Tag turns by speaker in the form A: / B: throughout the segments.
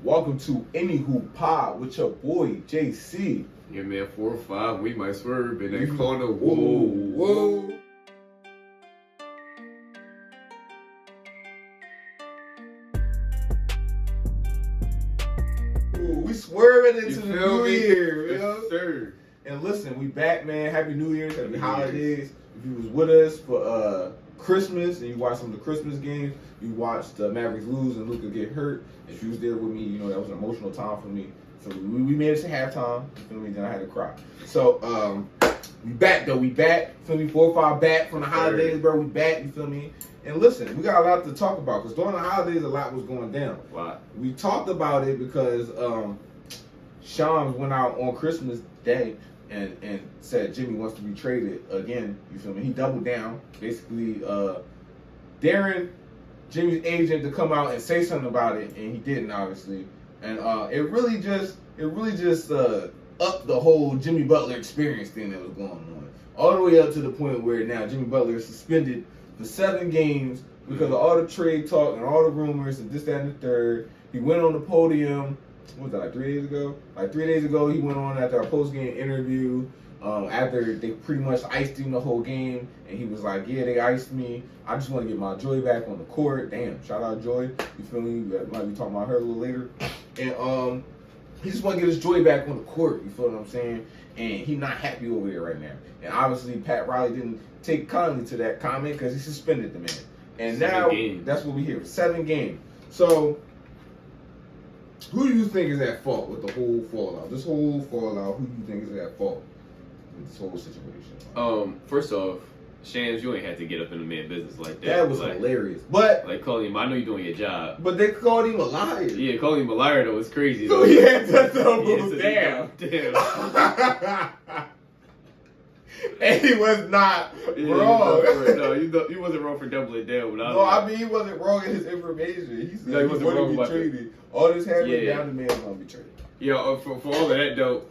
A: Welcome to Anyhoop Pod with your boy JC.
B: Yeah, man, 4 or 5, we might swerve in that
A: Mhm.
B: corner.
A: Whoa. Ooh, we swerving into the new year,
B: Yes,
A: yo.
B: sir.
A: And listen, we back, man. Happy New Year's, happy
B: New
A: holidays. If you was with us for Christmas and you watched some of the Christmas games, you watched the Mavericks lose and Luka get hurt. If you was there with me, you know that was an emotional time for me. So we made it to halftime. You feel me? Then I had to cry. So we back though. We back. Feel me? 4 or 5 back from the holidays, bro. We back. You feel me? And listen, we got a lot to talk about because during the holidays, a lot was going down.
B: Wow.
A: We talked about it because Shams went out on Christmas Day and said Jimmy wants to be traded again. You feel me? He doubled down. Basically, daring Jimmy's agent to come out and say something about it, and he didn't, obviously. And it really just upped the whole Jimmy Butler experience thing that was going on. All the way up to the point where now Jimmy Butler is suspended for 7 games because of all the trade talk and all the rumors and this, that, and the third. He went on the podium. What was that, like 3 days ago? Like 3 days ago, he went on after our post-game interview. After they pretty much iced him the whole game, and he was like, "Yeah, they iced me. I just want to get my joy back on the court." Damn, shout out Joy. You feel me? We might be talking about her a little later. And he just want to get his joy back on the court. You feel what I'm saying? And he's not happy over there right now. And obviously, Pat Riley didn't take kindly to that comment because he suspended the man. And
B: 7
A: now
B: games.
A: that's what we hear. 7 games. So, who do you think is at fault with the whole fallout? This whole fallout, who do you think is at fault with this whole situation?
B: First off, Shams, you ain't had to get up in the man business like that.
A: That was
B: like,
A: hilarious. But
B: calling him, I know you're doing your job.
A: they called him a liar.
B: Yeah, calling him a liar though is crazy.
A: So
B: though.
A: he had to double
B: Yeah, so
A: down.
B: Damn.
A: And he was not
B: Yeah,
A: wrong.
B: you wasn't wrong for doubling down. But
A: No, I mean he wasn't wrong in his information. He said
B: No, he
A: he
B: wasn't
A: wanted
B: wrong
A: to be
B: about that.
A: traded. All this happening,
B: Yeah.
A: now the man's gonna be traded.
B: Yeah, for all of that though,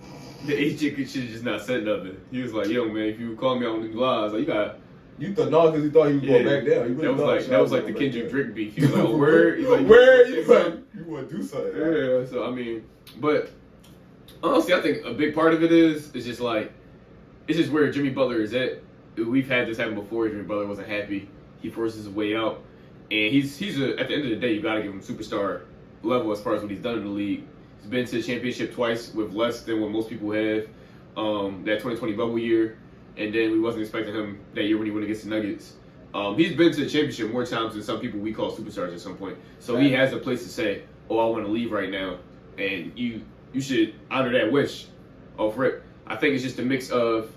B: the agent should have just not said nothing. He was like, "Yo, man, if you call me on these lies, like you got."
A: You thought no, because he thought he was going back down. He really thought
B: That was like the
A: Shaq
B: Kendrick
A: back
B: Drake beef. He was like, "Oh, word." He's like,
A: Where
B: "You
A: you
B: wanna say
A: like? You want to do something?
B: something?" Yeah. So I mean, but honestly, I think a big part of it is just like it's just where Jimmy Butler is at. We've had this happen before. Jimmy Butler wasn't happy. He forces his way out, and he's at the end of the day, you got to give him superstar level as far as what he's done in the league. He's been to the championship twice with less than what most people have. That 2020 bubble year, and then we wasn't expecting him that year when he went against the Nuggets. He's been to the championship more times than some people we call superstars at some point. So he has a place to say, "Oh, I want to leave right now," and you should honor that wish. Off rip, I think it's just a mix of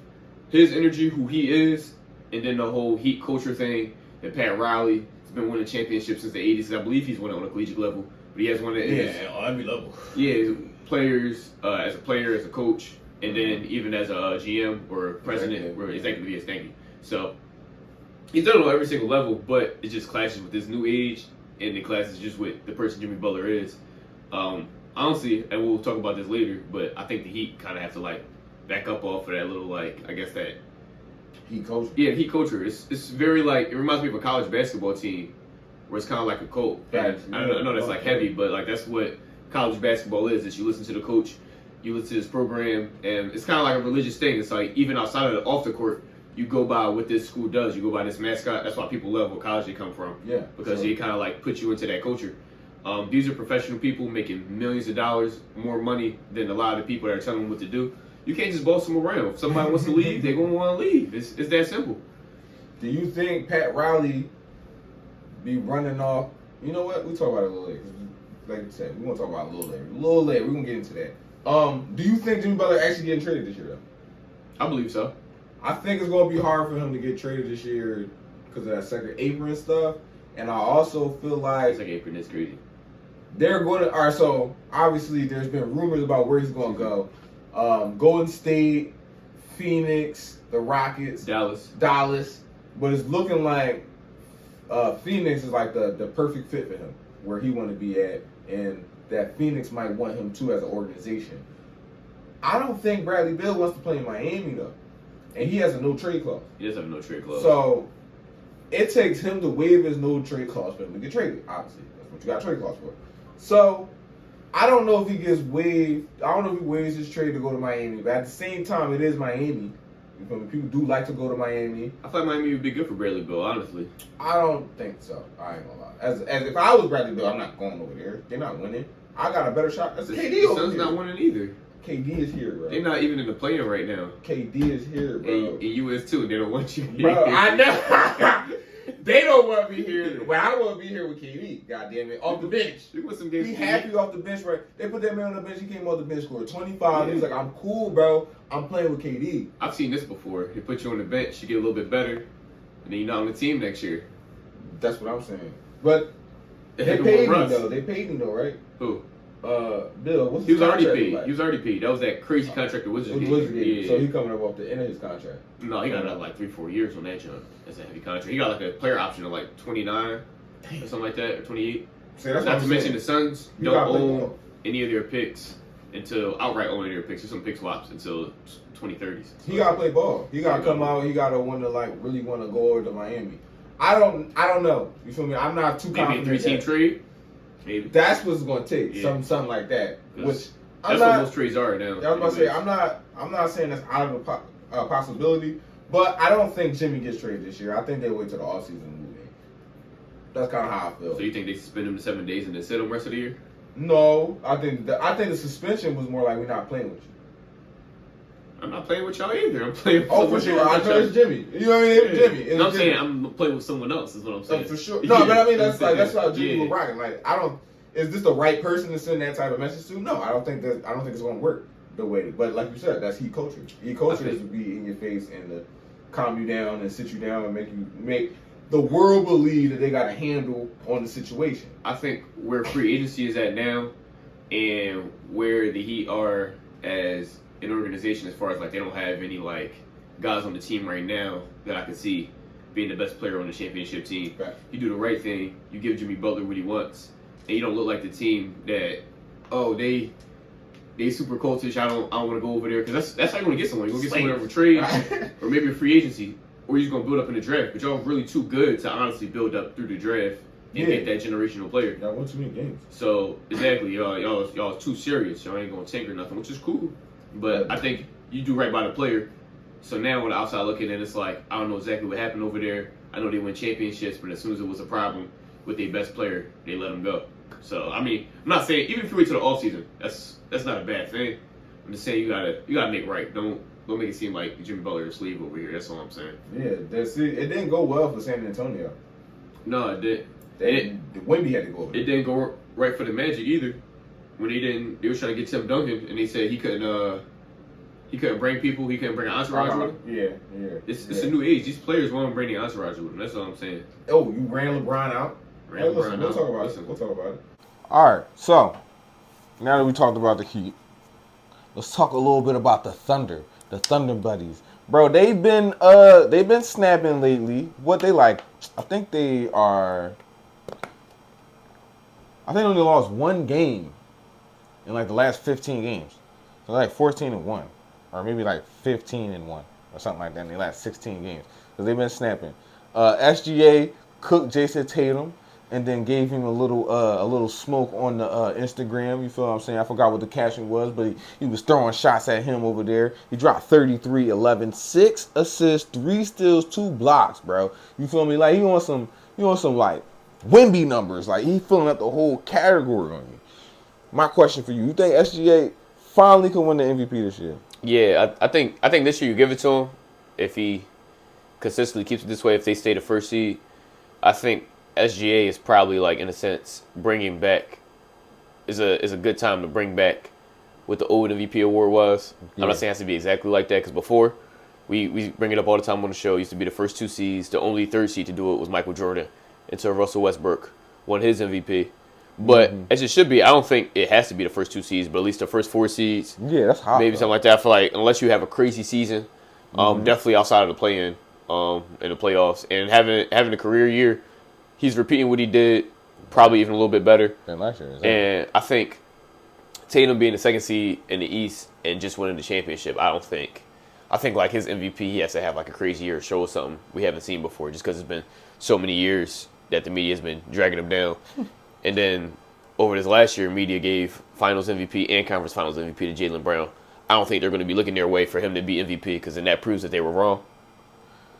B: his energy, who he is, and then the whole Heat culture thing. That Pat Riley has been winning championships since the '80s. I believe he's won it on a collegiate level, but he has won it.
A: on every level.
B: Yeah, players, as a player, as a coach, and then even as a GM or president, or executive, yes, thank you. So he's done it on every single level, but it just clashes with this new age, and it clashes just with the person Jimmy Butler is. Honestly, and we'll talk about this later, but I think the Heat kind of have to like back up off of that little like I guess that
A: Heat coach.
B: yeah Heat culture. It's very like it reminds me of a college basketball team where it's kind of like a cult.
A: Facts.
B: I know that's like heavy, but like that's what college basketball is. Is you listen to the coach, you listen to his program, and it's kind of like a religious thing. It's like even outside of off the court, you go by what this school does. You go by this mascot. That's why people love what college they come from.
A: Yeah.
B: Because they kind of like put you into that culture. These are professional people making millions of dollars, more money than a lot of the people that are telling them what to do. You can't just boss them around. If somebody wants to leave, they're going to want to leave. It's that simple.
A: Do you think Pat Riley be running off? You know what? We'll talk about it a little later. Like I said, we're going to talk about it a little later. We're going to get into that. Do you think Jimmy Butler actually getting traded this year, though?
B: I believe so.
A: I think it's going to be hard for him to get traded this year because of that second apron stuff. And I also feel like
B: It's like apron is crazy.
A: they're going to. All right, so obviously there's been rumors about where he's going to go. Golden State, Phoenix, the Rockets,
B: Dallas.
A: but it's looking like Phoenix is like the perfect fit for him, where he want to be at, and that Phoenix might want him too as an organization. I don't think Bradley Beal wants to play in Miami though, and he has a no trade clause.
B: He does have no trade clause.
A: So it takes him to waive his no trade clause for him to get traded. Obviously, that's what you got a trade clause for. So I don't know if he gets waived. I don't know if he waives his trade to go to Miami. But at the same time, it is Miami. You feel me? People do like to go to Miami.
B: I thought Miami would be good for Bradley Beal, honestly.
A: I don't think so. I ain't gonna lie. As if I was Bradley Beal, I'm not going over there. They're not winning. I got a better shot. That's KD
B: The
A: over
B: Suns
A: here.
B: not winning either.
A: KD is here, bro.
B: They're not even in the play-in right now.
A: KD is here, bro.
B: And you is too. They don't want you.
A: Bro, I know. They don't want me here, but I want to be here with KD. God damn it, off the bench.
B: He won some games.
A: He happy off the bench, right? They put that man on the bench. He came off the bench, scored 25. He was like, "I'm cool, bro. I'm playing with KD."
B: I've seen this before. They put you on the bench, you get a little bit better, and then you're not on the team next year.
A: That's what I'm saying. But they paid him though. They paid him though, right?
B: Who?
A: Bill. What's
B: He
A: his
B: was already
A: contract
B: paid.
A: like?
B: He was already paid. That was that crazy contract the Wizards gave.
A: Yeah. So he coming up off the end of his contract.
B: No, he got another like 3-4 years on that jump. That's a heavy contract. He got like a player option of like 29 or something like that, or 28.
A: See, that's
B: Not to mention the Suns
A: You
B: don't
A: gotta play
B: own
A: ball.
B: any of their picks until outright own any of their picks. There's some pick swaps until 2030s.
A: He gotta play ball. He gotta come out. He gotta want to really want to go over to Miami. I don't know. You feel me? I'm not too
B: Maybe a
A: confident.
B: 3-team
A: that-
B: trade. Maybe.
A: That's what it's gonna take.
B: Yeah.
A: Something like that. Which I'm
B: That's what
A: not.
B: most trades are now.
A: I was about to say I'm not saying that's out of the possibility, but I don't think Jimmy gets traded this year. I think they wait till the offseason and move him. That's kind of how I feel.
B: So you think they suspend him to 7 days and then sit him the rest of the year?
A: No, I think the suspension was more like we're not playing with you.
B: I'm not playing with y'all either. I'm playing with
A: Oh, for sure. I know it's Jimmy. You know what I mean? It's Jimmy. It's
B: No, I'm
A: Jimmy.
B: saying I'm playing with someone else. Is what I'm saying.
A: For sure. No, but I mean that's how Jimmy
B: Yeah.
A: was rocking. Like I don't. Is this the right person to send that type of message to? No, I don't think it's going to work the way. But like you said, that's heat culture. Heat culture is to be in your face and to calm you down and sit you down and make the world believe that they got a handle on the situation.
B: I think where free agency is at now, and where the Heat are as an organization, as far as like they don't have any like guys on the team right now that I can see being the best player on the championship team.
A: Right.
B: You do the right thing. You give Jimmy Butler what he wants, and you don't look like the team that they super cultish. I don't want to go over there because that's how you're gonna get someone. You're gonna get someone over trade or maybe a free agency, or you're just gonna build up in the draft. But y'all really too good to honestly build up through the draft and get that generational player.
A: Y'all won too many games.
B: So exactly, y'all too serious. Y'all ain't gonna tinker nothing, which is cool. But I think you do right by the player. So now on the outside looking in, it's like I don't know exactly what happened over there. I know they win championships, but as soon as it was a problem with their best player, they let him go. So I mean, I'm not saying even if you wait till the offseason, that's not a bad thing. I'm just saying you gotta make right. Don't make it seem like Jimmy Butler is sleeve over here. That's all I'm saying.
A: Yeah, it didn't go well for San Antonio.
B: No, it didn't.
A: Wemby had to go over there.
B: It didn't go right for the Magic either. When they were trying to get Tim Duncan, and they said he couldn't bring people, he couldn't bring an entourage with him.
A: Yeah.
B: It's a new age. These players won't bring the entourage with them. That's all I'm saying.
A: Oh, you ran LeBron out?
B: Ran LeBron
A: We'll
B: out.
A: talk about
B: Listen.
A: it. We'll talk about it. All right, so now that we talked about the Heat, let's talk a little bit about the Thunder buddies. Bro, they've been snapping lately. What they like? I think they only lost one game in like the last 15 games. So like 14-1, or maybe like 15-1, or something like that in the last 16 games. Because they've been snapping. SGA cooked Jason Tatum and then gave him a little smoke on the Instagram. You feel what I'm saying? I forgot what the caption was, but he was throwing shots at him over there. He dropped 33, 11, 6 assists, 3 steals, 2 blocks, bro. You feel me? Like he wants some like Wemby numbers. Like he filling up the whole category on you. My question for you think SGA finally can win the MVP this year?
B: Yeah, I think this year you give it to him if he consistently keeps it this way. If they stay the first seed, I think SGA is probably like in a sense bringing back is a good time to bring back what the old MVP award was. Yeah. I'm not saying it has to be exactly like that because before we bring it up all the time on the show. It used to be the first 2 seeds. The only 3rd seed to do it was Michael Jordan until Russell Westbrook won his MVP. But as it should be, I don't think it has to be the first 2 seeds, but at least the first 4 seeds.
A: Yeah, that's hot.
B: Maybe something like that. I feel like unless you have a crazy season, definitely outside of the play-in, in the playoffs, and having a career year, he's repeating what he did, probably even a little bit better
A: than last year.
B: Exactly. And I think Tatum being the 2nd seed in the East and just winning the championship, I think like his MVP, he has to have like a crazy year, show us something we haven't seen before, just because it's been so many years that the media has been dragging him down. And then over this last year, media gave Finals MVP and Conference Finals MVP to Jaylen Brown. I don't think they're going to be looking their way for him to be MVP because then that proves that they were wrong.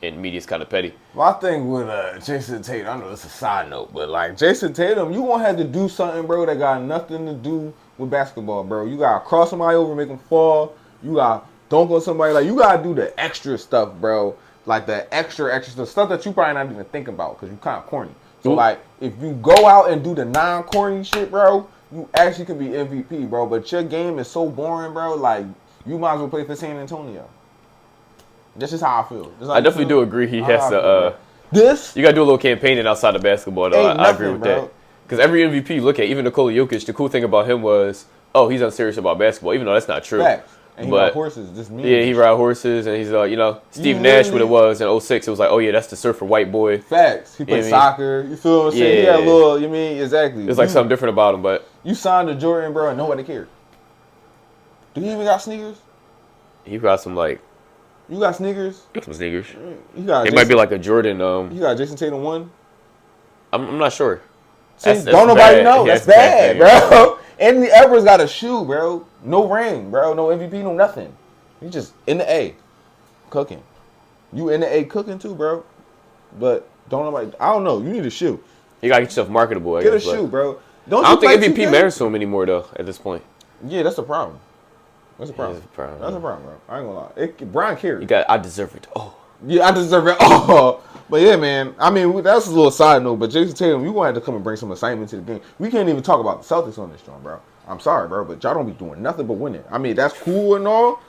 B: And media's kind of petty.
C: My thing with Jason Tatum, I know it's a side note, but like Jason Tatum, you gonna have to do something, bro, that got nothing to do with basketball, bro. You gotta cross somebody over, make them fall. You gotta dunk on somebody. Like you gotta do the extra stuff, bro. Like the extra stuff that you probably not even think about because you kind of corny. So like if you go out and do the non-corny shit, bro, you actually could be MVP, bro. But your game is so boring, bro. Like you might as well play for San Antonio. That's just how I feel.
B: I definitely do agree. He has to.
C: This
B: you got to do a little campaigning outside of basketball, though. I agree with that. Because every MVP you look at, even Nikola Jokic, the cool thing about him was, he's unserious about basketball, even though that's not true.
C: Facts. And he ride horses. Just me.
B: Yeah, he ride horses, and he's Steve Nash. What it was in 06, it was like, oh yeah, that's the surfer white boy.
C: Facts. He played soccer. You feel what I'm saying? He had a little. You mean exactly?
B: It's like something different about him, but
C: you signed to Jordan, bro, and nobody cared. Do you even got sneakers?
B: He got some like.
C: You got sneakers?
B: Some sneakers.
C: It
B: might be like a Jordan.
C: You got Jason Tatum 1?
B: I'm not sure.
C: Don't nobody know. That's bad, bro. Anthony Edwards got a shoe, bro. No ring, bro. No MVP, no nothing. You just in the A, cooking. You in the A cooking too, bro. But don't nobody. I don't know. You need a shoe.
B: You gotta get yourself marketable.
C: Get a shoe, bro.
B: I don't think MVP matters to him anymore though. At this point.
C: Yeah, that's the problem. That's a problem. That's a problem, bro. I ain't gonna lie. Brian Carey.
B: I deserve it. Oh.
C: Yeah, I deserve it. Oh. But yeah, man. I mean, that's a little side note. But Jason Tatum, you gonna have to come and bring some excitement to the game. We can't even talk about the Celtics on this joint, bro. I'm sorry, bro, but y'all don't be doing nothing but winning. I mean, that's cool and all,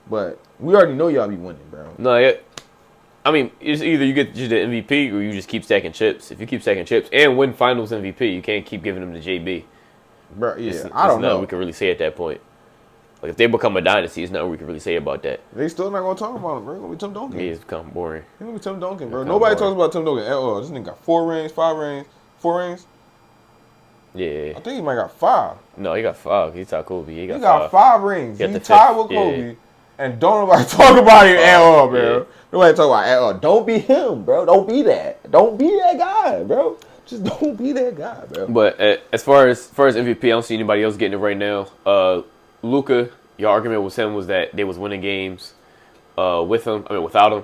C: but we already know y'all be winning, bro.
B: No, yeah. I mean, it's either you get the MVP or you just keep stacking chips. If you keep stacking chips and win Finals MVP, you can't keep giving them to JB.
C: Bro, yeah, I don't know.
B: We can really say at that point. Like, if they become a dynasty, it's nothing we can really say about that.
C: They still not going to talk about it, bro. It's going to be Tim Duncan.
B: Yeah, it's become boring.
C: It's going to be Tim Duncan, bro. Nobody talks about Tim Duncan at all. This nigga got 4 rings, 5 rings, 4 rings.
B: Yeah.
C: I think he might got 5.
B: No, he got 5. He tied Kobe. He
C: got 5 rings. He tied with Kobe.
B: Yeah.
C: And don't nobody talk about it at all, bro. Yeah. Nobody talk about it at all. Don't be him, bro. Don't be that. Don't be that guy, bro. Just don't be that guy, bro.
B: But as far as MVP, I don't see anybody else getting it right now. Luka, your argument with him was that they was winning games without him.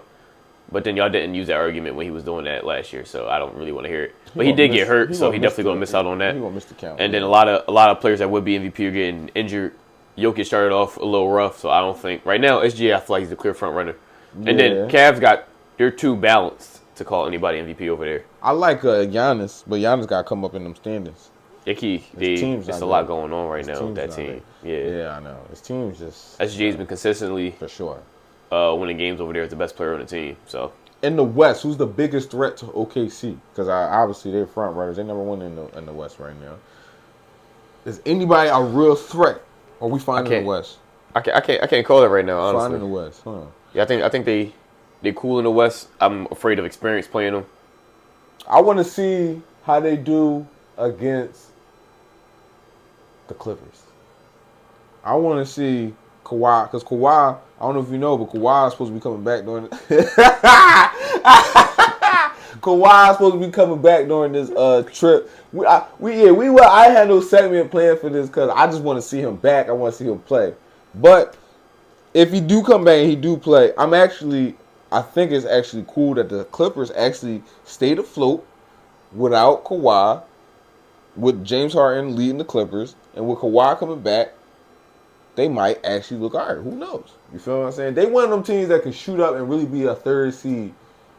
B: But then y'all didn't use that argument when he was doing that last year, so I don't really want to hear it. But he did get hurt, so he definitely gonna miss out on that.
C: He gonna miss the count.
B: And then a lot of players that would be MVP are getting injured. Jokic started off a little rough, so I don't think right now SGA I feel like he's the clear front runner. Yeah. And then Cavs they're too balanced to call anybody MVP over there.
C: I like Giannis, but Giannis got to come up in them standings.
B: It's a lot going on right now with that team.
C: Yeah, I know. His team's just...
B: SGA's been consistently...
C: For sure.
B: Winning games over there as the best player on the team. So
C: in the West, who's the biggest threat to OKC? Because obviously they're front runners. They number 1 in the West right now. Is anybody a real threat? Or we find in the West?
B: I can't call it right now, honestly.
C: Find in the West. Huh.
B: Yeah, I think they cool in the West. I'm afraid of experience playing them.
C: I want to see how they do against the Clippers. I want to see Kawhi, because Kawhi, I don't know if you know, but Kawhi is supposed to be coming back during Kawhi is supposed to be coming back during this trip. I had no segment planned for this because I just want to see him back. I want to see him play. But if he do come back and he do play, I think it's actually cool that the Clippers actually stayed afloat without Kawhi, with James Harden leading the Clippers, and with Kawhi coming back, they might actually look all right. Who knows? You feel what I'm saying? They one of them teams that can shoot up and really be a 3rd seed.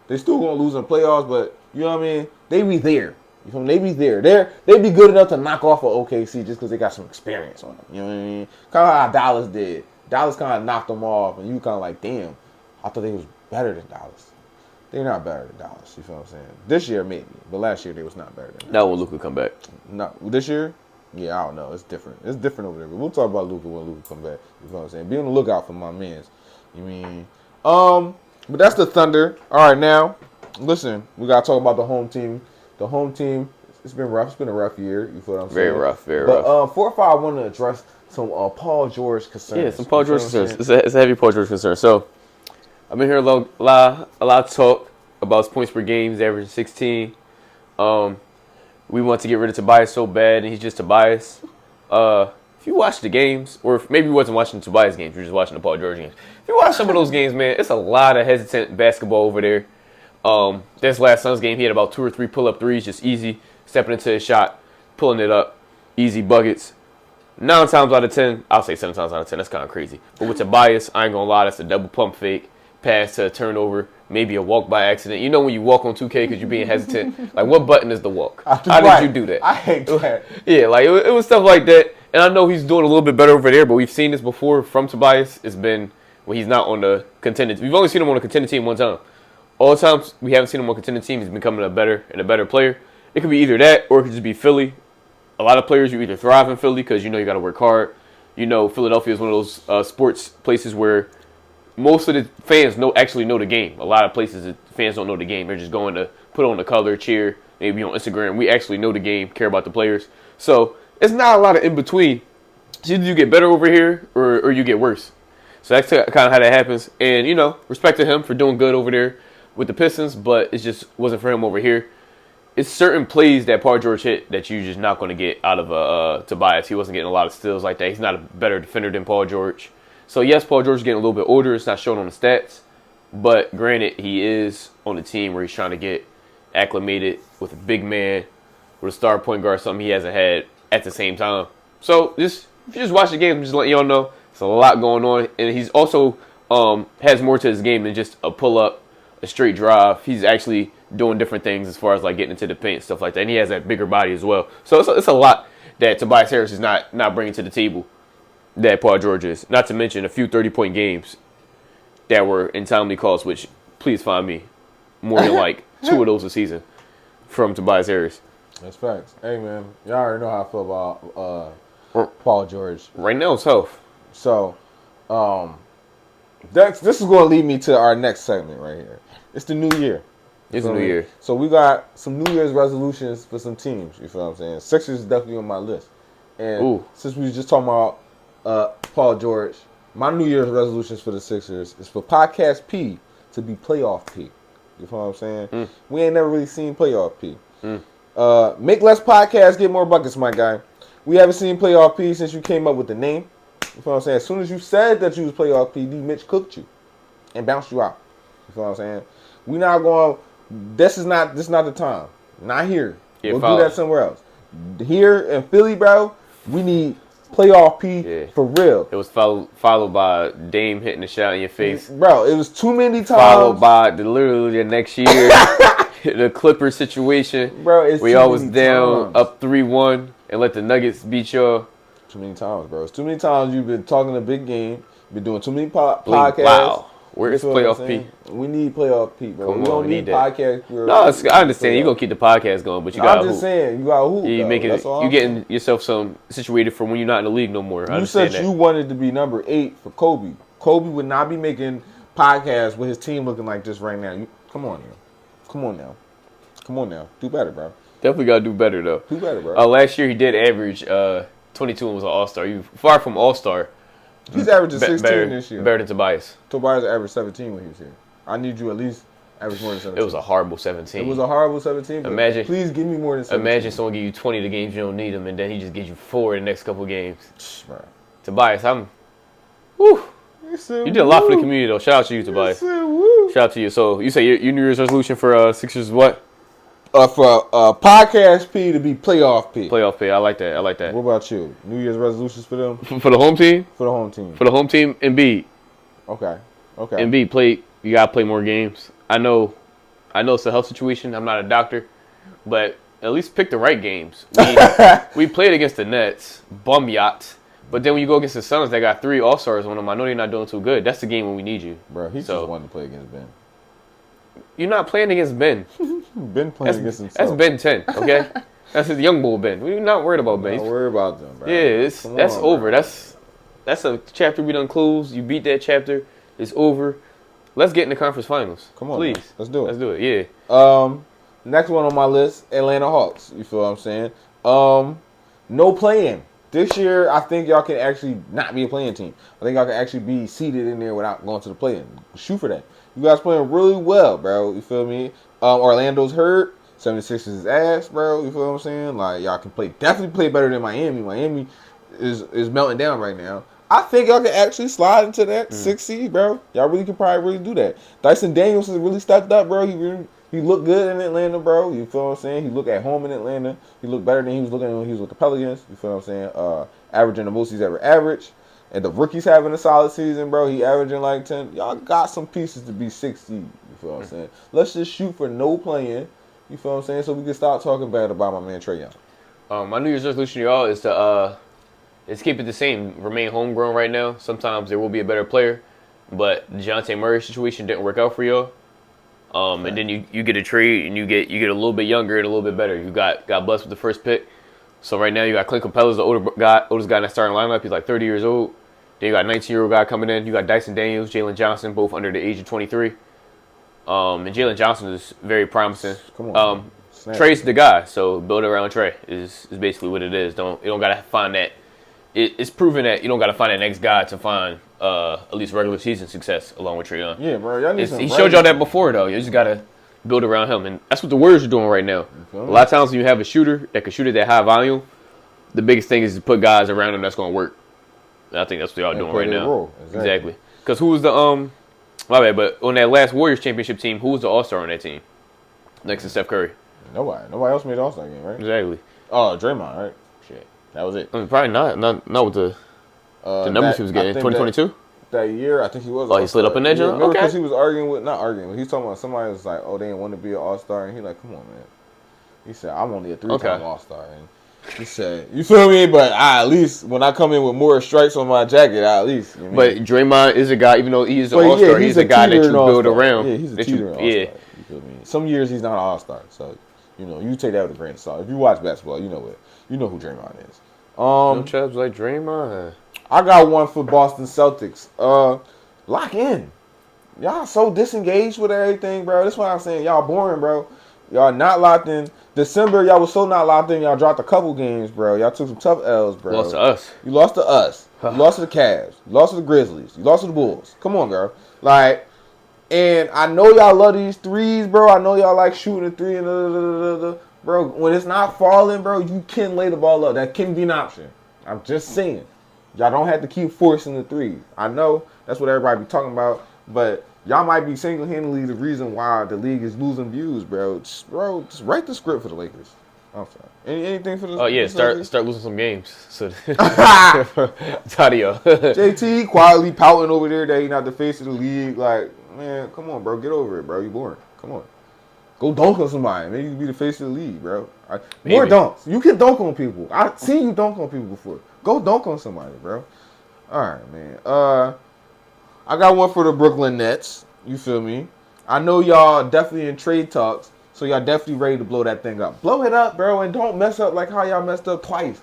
C: They still going to lose in playoffs, but you know what I mean? They be there. You feel me? They be there. They be good enough to knock off an OKC just because they got some experience on them. You know what I mean? Kind of how Dallas did. Dallas kind of knocked them off, and you kind of like, damn, I thought they was better than Dallas. They're not better than Dallas. You feel what I'm saying? This year, maybe. But last year, they was not better than Dallas.
B: Now when Luka come back.
C: No, this year? Yeah, I don't know. It's different. It's different over there. But we'll talk about Luka when Luka come back. You feel what I'm saying? Be on the lookout for my mans. You mean? But that's the Thunder. All right, now, listen. We got to talk about the home team. The home team, it's been rough. It's been a rough year. You feel what I'm saying?
B: Very rough, very rough.
C: But 4 or 5, I want to address some Paul George concerns.
B: Yeah, some Paul George concerns. It's a heavy Paul George concern. So, I've been hearing a lot of talk about his points per game. He's averaging 16. we want to get rid of Tobias so bad, and he's just Tobias. If you watch the games, or if maybe you wasn't watching Tobias games, you're just watching the Paul George games. If you watch some of those games, man, it's a lot of hesitant basketball over there. This last Suns game, he had about 2 or 3 pull-up threes, just easy, stepping into his shot, pulling it up, easy buckets. 9 times out of 10, I'll say 7 times out of 10, that's kind of crazy. But with Tobias, I ain't going to lie, that's a double pump fake, pass to a turnover, maybe a walk by accident. You know when you walk on 2K because you're being hesitant, like what button is the walk? How did you do that?
C: I hate that.
B: Yeah, like it was stuff like that. And I know he's doing a little bit better over there, but we've seen this before from Tobias. It's been when he's not on the contending. We've only seen him on a contending team one time. All the times we haven't seen him on a contending team, he's becoming a better player. It could be either that or it could just be Philly. A lot of players, you either thrive in Philly because you know you got to work hard. You know, Philadelphia is one of those sports places where most of the fans actually know the game. A lot of places the fans don't know the game. They're just going to put on the color, cheer, maybe on Instagram. We actually know the game, care about the players. So it's not a lot of in between. So either you get better over here or you get worse. So that's kind of how that happens. And, you know, respect to him for doing good over there with the Pistons, but it just wasn't for him over here. It's certain plays that Paul George hit that you're just not going to get out of Tobias. He wasn't getting a lot of steals like that. He's not a better defender than Paul George. So, yes, Paul George is getting a little bit older. It's not shown on the stats. But, granted, he is on a team where he's trying to get acclimated with a big man, with a star point guard, something he hasn't had at the same time. So, if you just watch the game, I'm just letting y'all know there's a lot going on. And he's also has more to his game than just a pull-up, a straight drive. He's actually doing different things as far as like getting into the paint and stuff like that. And he has that bigger body as well. So it's a lot that Tobias Harris is not bringing to the table that Paul George is. Not to mention a few 30-point games that were in timely calls, which please find me more than like 2 of those a season from Tobias Harris.
C: That's facts. Hey, man, y'all already know how I feel about Paul George.
B: Right now it's tough.
C: So, this is going to lead me to our next segment right here. It's the new year.
B: It's a new year.
C: So we got some New Year's resolutions for some teams. You feel what I'm saying? Sixers is definitely on my list. And since we were just talking about Paul George, my New Year's resolutions for the Sixers is for Podcast P to be Playoff P. You feel what I'm saying? We ain't never really seen Playoff P. Make less podcasts, get more buckets, my guy. We haven't seen Playoff P since you came up with the name. You feel what I'm saying? As soon as you said that you was Playoff P, Mitch cooked you and bounced you out. You feel what I'm saying? We not going. This is not the time. Not here.
B: Yeah,
C: we'll do that somewhere else. Here in Philly, bro, we need Playoff P for real.
B: It was followed by Dame hitting the shot in your face.
C: Bro, it was too many times.
B: Followed by literally the next year, the Clippers situation.
C: Bro, it's
B: we always down up 3-1 and let the Nuggets beat y'all.
C: Too many times, bro. It's too many times you've been talking a big game. Been doing too many podcasts.
B: Wow. Where is Playoff P?
C: We need Playoff P, bro.
B: Come
C: we don't need podcast.
B: No, I understand. You're going to keep the podcast going, but you got to hoop.
C: I'm just saying, you got to hoop.
B: You're getting yourself some situated for when you're not in the league no more.
C: You said you wanted to be number 8 for Kobe. Kobe would not be making podcasts with his team looking like this right now. Come on now. Do better, bro.
B: Definitely got to do better, though.
C: Do better, bro.
B: Last year, he did average 22 and was an all-star. You far from all-star.
C: He's averaging 16 this year.
B: Better than Tobias.
C: Tobias averaged 17 when he was here. I need you at least average more than 17.
B: It was a horrible 17.
C: It was a horrible 17.
B: Imagine,
C: please give me more than 17.
B: Imagine someone give you 20 the games you don't need him, and then he just gives you 4 in the next couple games.
C: Right.
B: Tobias, you did a lot for the community, though. Shout out to you, Tobias. Shout out to you. So you say your New Year's resolution for Sixers is what?
C: For Podcast P to be Playoff P.
B: Playoff P. I like that.
C: What about you? New Year's resolutions for them?
B: For the home team?
C: For the home team.
B: For the home team, Embiid.
C: Okay.
B: Embiid, you got to play more games. I know it's a health situation. I'm not a doctor. But at least pick the right games. We played against the Nets, bum yacht. But then when you go against the Suns, they got 3 All-Stars on them. I know they're not doing too good. That's the game when we need you.
C: Bro, he just wanted to play against Ben.
B: You're not playing against Ben.
C: Ben playing against himself.
B: That's Ben 10, okay? That's his young bull Ben. We're not worried about Ben.
C: Not worried about them, bro.
B: Yeah, that's over. Bro. That's a chapter we done closed. You beat that chapter. It's over. Let's get in the conference finals.
C: Come on,
B: please.
C: Man. Let's do it.
B: Let's do it. Yeah.
C: Next one on my list, Atlanta Hawks. You feel what I'm saying? No playing. This year, I think y'all can actually not be a playing team. I think y'all can actually be seated in there without going to the play-in. Shoot for that. You guys playing really well, bro. You feel me? Orlando's hurt. 76ers is ass, bro. You feel what I'm saying? Like, y'all can definitely play better than Miami. Miami is melting down right now. I think y'all can actually slide into that 6 seed, bro. Y'all really can probably really do that. Dyson Daniels has really stepped up, bro. He looked good in Atlanta, bro. You feel what I'm saying? He looked at home in Atlanta. He looked better than he was looking when he was with the Pelicans. You feel what I'm saying? Averaging the most he's ever averaged. And the rookie's having a solid season, bro. He averaging like 10. Y'all got some pieces to be 6 seed. You feel what I'm saying? Let's just shoot for no playing. You feel what I'm saying? So we can start talking bad about my man Trae Young.
B: My New Year's resolution to y'all is to keep it the same. Remain homegrown right now. Sometimes there will be a better player, but the DeJounte Murray situation didn't work out for y'all. And then you get a trade and you get a little bit younger and a little bit better. You got blessed with the first pick. So right now you got Clint Capella's the oldest guy in that starting lineup. He's like 30 years old. Then you got a 19-year-old guy coming in. You got Dyson Daniels, Jalen Johnson, both under the age of 23. And Jalen Johnson is very promising.
C: Come on.
B: Trey's the guy, so build around Trey is basically what it is. You don't gotta find that. It's proven that you don't gotta find that next guy to find at least regular season success along with Trae Young.
C: Yeah, bro. Y'all need
B: he showed y'all that before though. You just gotta build around him, and that's what the Warriors are doing right now. A lot of times when you have a shooter that can shoot at that high volume, the biggest thing is to put guys around him that's gonna work. And I think that's what y'all doing right now. Exactly. Because who was the my bad, but on that last Warriors championship team, who was the All-Star on that team? Next to Steph Curry.
C: Nobody else made the All-Star game, right?
B: Exactly.
C: Oh, Draymond, right? Shit. That was it.
B: I mean, probably not with the numbers he was getting. 2022?
C: That year, I think he was.
B: Oh, he slid up in that joint? Okay.
C: Because he was not arguing, he's talking about somebody was like, oh, they didn't want to be an All-Star. And he like, come on, man. He said, I'm only a 3-time All-Star. And he said, you feel me? But at least when I come in with more stripes on my jacket, at least. You know
B: but Draymond is a guy, even though he is an All-Star, he's a guy that you build around.
C: Yeah, he's a teetering All-Star. Yeah. You feel me? Some years he's not an All-Star. So, you take that with a grain of salt. If you watch basketball, you know who Draymond is.
B: No chubs like Draymond.
C: I got one for Boston Celtics. Lock in. Y'all so disengaged with everything, bro. That's why I'm saying y'all boring, bro. Y'all not locked in. December, y'all was so not locked in. Y'all dropped a couple games, bro. Y'all took some tough L's, bro.
B: Lost to us.
C: You lost to us. You lost to the Cavs. You lost to the Grizzlies. You lost to the Bulls. Come on, bro. Like, and I know y'all love these threes, bro. I know y'all like shooting a three and bro. When it's not falling, bro, you can lay the ball up. That can be an option. I'm just saying. Y'all don't have to keep forcing the threes. I know that's what everybody be talking about, but y'all might be single-handedly the reason why the league is losing views, bro. Just write the script for the Lakers. I'm sorry. Anything for the
B: Oh yeah, start losing some games. So Tadio.
C: JT quietly pouting over there that he's not the face of the league. Like, man, come on, bro. Get over it, bro. You boring. Come on. Go dunk on somebody. Maybe you can be the face of the league, bro. More dunks. You can dunk on people. I've seen you dunk on people before. Go dunk on somebody, bro. All right, man. I got one for the Brooklyn Nets. You feel me? I know y'all definitely in trade talks, so y'all definitely ready to blow that thing up. Blow it up, bro, and don't mess up like how y'all messed up twice.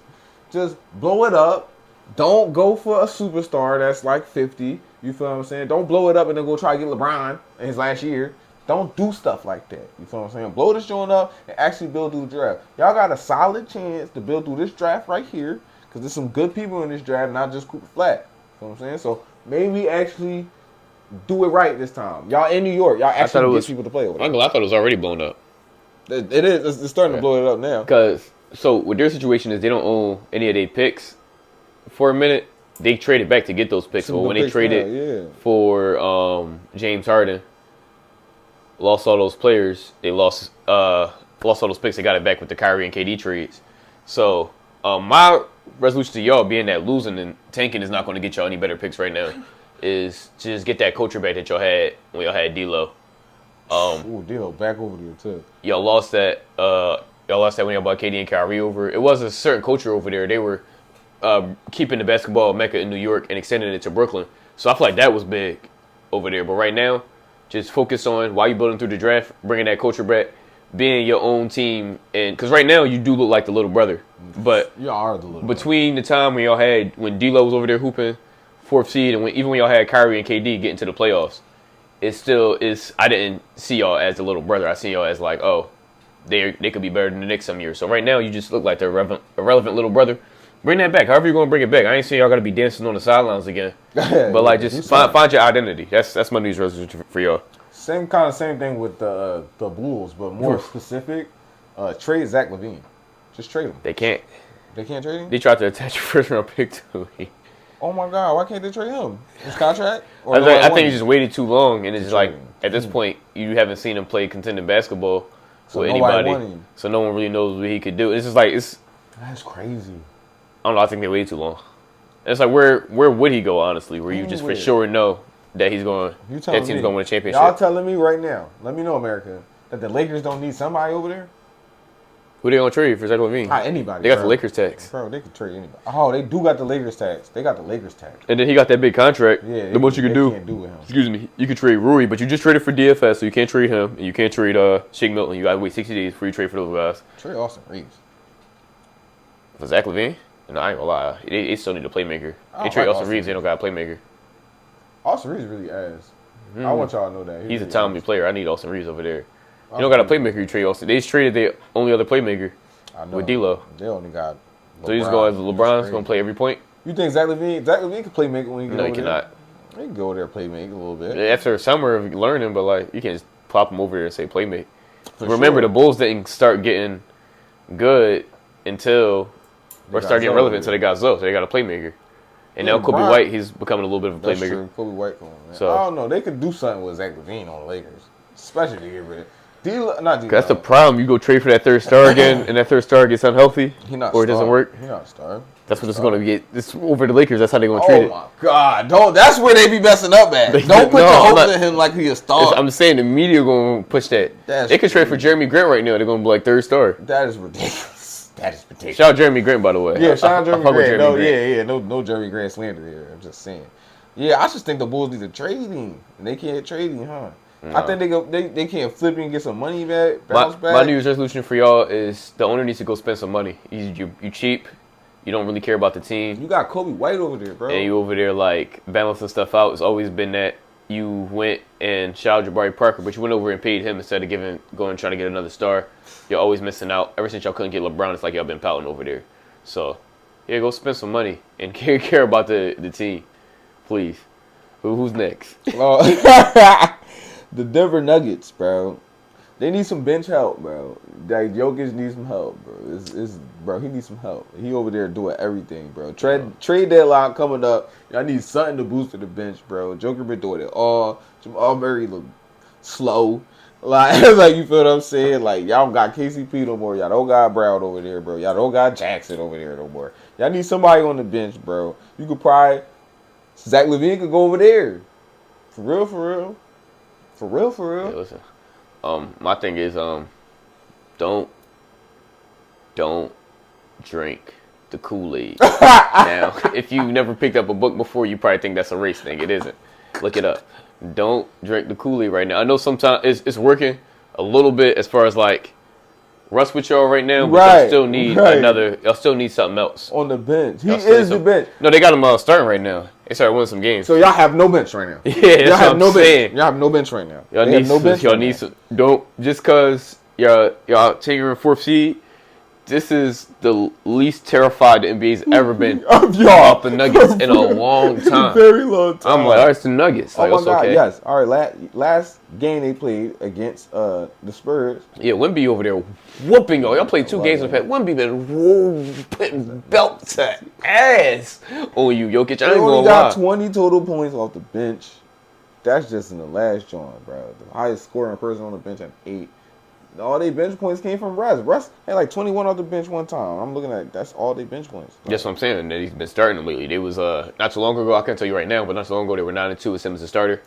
C: Just blow it up. Don't go for a superstar that's like 50. You feel what I'm saying? Don't blow it up and then go try to get LeBron in his last year. Don't do stuff like that. You feel what I'm saying? Blow this joint up and actually build through the draft. Y'all got a solid chance to build through this draft right here because there's some good people in this draft, not just Cooper Flat. You know what I'm saying? So maybe actually do it right this time. Y'all in New York. Y'all actually get people to play over there.
B: I thought it was already blown up.
C: It is. It's starting to blow it up now.
B: Because, so what their situation is they don't own any of their picks. For a minute, they traded back to get those picks. But when they traded for James Harden, lost all those players. They lost all those picks. They got it back with the Kyrie and KD trades. So my resolution to y'all, being that losing and tanking is not going to get y'all any better picks right now, is to just get that culture back that y'all had when y'all had D'Lo.
C: D'Lo back over there too.
B: Y'all lost that. Y'all lost that when y'all brought KD and Kyrie over. It was a certain culture over there. They were keeping the basketball mecca in New York and extending it to Brooklyn. So I feel like that was big over there. But right now, just focus on while you're building through the draft, bringing that culture back, being your own team. And because right now you do look like the little brother. But
C: you are the little
B: between the time when D'Lo was over there hooping 4th seed and even when y'all had Kyrie and KD getting to the playoffs, it still is. I didn't see y'all as the little brother. I see y'all as like, oh, they could be better than the Knicks some years. So right now you just look like the irrelevant little brother. Bring that back. However you're gonna bring it back. I ain't saying y'all gotta be dancing on the sidelines again. But like, just find your identity. That's my news resolution for y'all.
C: Same thing with the Bulls, but more specific. Trade Zach LaVine. Just trade him.
B: They can't.
C: They can't trade him?
B: They tried to attach a first round pick to me.
C: Oh my God, why can't they trade him? His contract?
B: I think he just waited too long, and it's just like at this point you haven't seen him play contending basketball with anybody, so no one really knows what he could do. It's just like
C: that's crazy.
B: I don't know. I think they waited too long. And it's like where would he go honestly? Where you just for sure know that he's going. That team's going to win a championship.
C: Y'all telling me right now? Let me know, America, that the Lakers don't need somebody over there.
B: Who they gonna trade for Zach LaVine?
C: Anybody.
B: They got the Lakers tax.
C: Bro, they could trade anybody. Oh, they do got the Lakers tax. They got the Lakers tax.
B: And then he got that big contract.
C: Yeah.
B: Then what you can do?
C: Can't do with him.
B: Excuse me. You could trade Rui, but you just traded for DFS, so you can't trade him, and you can't trade Shake Milton. You gotta wait 60 days before you trade for those guys.
C: Trade Austin Reeves.
B: For Zach LaVine? No, I ain't gonna lie. They still need a playmaker. They trade Austin Reeves. They don't got a playmaker.
C: Austin Reeves really ass. I want y'all to know that
B: he's a timely player. I need Austin Reeves over there. You don't got a playmaker. You trade Austin. They just traded the only other playmaker. With D'Lo.
C: They only got LeBron.
B: So he's going as LeBron's going to play every point?
C: You think Zach LaVine can play make when he get over there?
B: No, he cannot.
C: He can go over there and play make a little bit.
B: After a summer of learning, but like you can't just plop him over there and say play make. Remember, the Bulls didn't start getting good until or start getting relevant until they got Zoe, so they got a playmaker. And now Kobe White, he's becoming a little bit of a playmaker.
C: That's true. Kobe White, man.
B: So,
C: I don't know. They could do something with Zach LaVine on the Lakers, especially to get rid of. That's
B: the problem. You go trade for that third star again, and that third star gets unhealthy, or it doesn't work.
C: He's not a star.
B: That's what it's going to get. This over the Lakers. That's how they're going to treat it.
C: Oh my God! Don't. That's where they be messing up at. Don't put your hopes in him like he's a star.
B: I'm saying the media going to push that. They could trade for Jeremy Grant right now. They're going to be like third star.
C: That is ridiculous. That is ridiculous.
B: Shout out Jeremy Grant, by the way.
C: Yeah, shout out Jeremy Grant. No Jeremy Grant slander here. I'm just saying. Yeah, I just think the Bulls need to trade him, and they can't trade him, huh? No. I think they can't flip him and get some money back, bounce back.
B: My New Year's resolution for y'all is the owner needs to go spend some money. You cheap. You don't really care about the team.
C: You got Kobe White over there, bro.
B: And you over there like balancing stuff out. It's always been that you went and shouted Jabari Parker, but you went over and paid him instead of going and trying to get another star. You're always missing out. Ever since y'all couldn't get LeBron, it's like y'all been pouting over there. So, yeah, go spend some money and care about the team, please. Who's next?
C: The Denver Nuggets, bro. They need some bench help, bro. Like Jokic needs some help, bro. Bro, he needs some help. He over there doing everything, bro. Trade deadline coming up. I need something to boost to the bench, bro. Joker been doing it all. Jamal Murray look slow. Like you feel what I'm saying? Like y'all don't got KCP no more. Y'all don't got Brown over there, bro. Y'all don't got Jackson over there no more. Y'all need somebody on the bench, bro. You could probably Zach LaVine could go over there. For real.
B: Yeah, listen. My thing is, don't drink the Kool-Aid. Now, if you never picked up a book before, you probably think that's a race thing. It isn't. Look it up. Don't drink the Kool-Aid right now. I know sometimes it's working a little bit as far as like Russ with y'all right now, but y'all still need y'all still need something else.
C: On the bench. He is the bench.
B: No, they got him starting right now. They started winning some games.
C: So y'all have no bench right now.
B: Yeah, that's what I'm saying.
C: Y'all have no bench right now.
B: Y'all need some. Don't just cause y'all taking your fourth seed. This is the least terrified the NBA's ever been about the Nuggets in a long time.
C: Very long time.
B: I'm like, all right, it's the Nuggets. Like,
C: oh my God,
B: okay.
C: Yes. All right, last game they played against the Spurs.
B: Yeah, Wemby over there whooping y'all. Y'all played 2 games in the past. Wemby been putting belts to ass on you, Jokic. I ain't
C: only
B: gonna
C: got
B: lie.
C: 20 total points off the bench. That's just in the last joint, bro. The highest scoring person on the bench had 8. All they bench points came from Russ. Russ had like 21 off the bench one time. I'm looking at that's all they bench points.
B: That's what I'm saying. That he's been starting them lately. They was not too long ago. I can't tell you right now, but not so long ago they were 9-2 with him as a starter.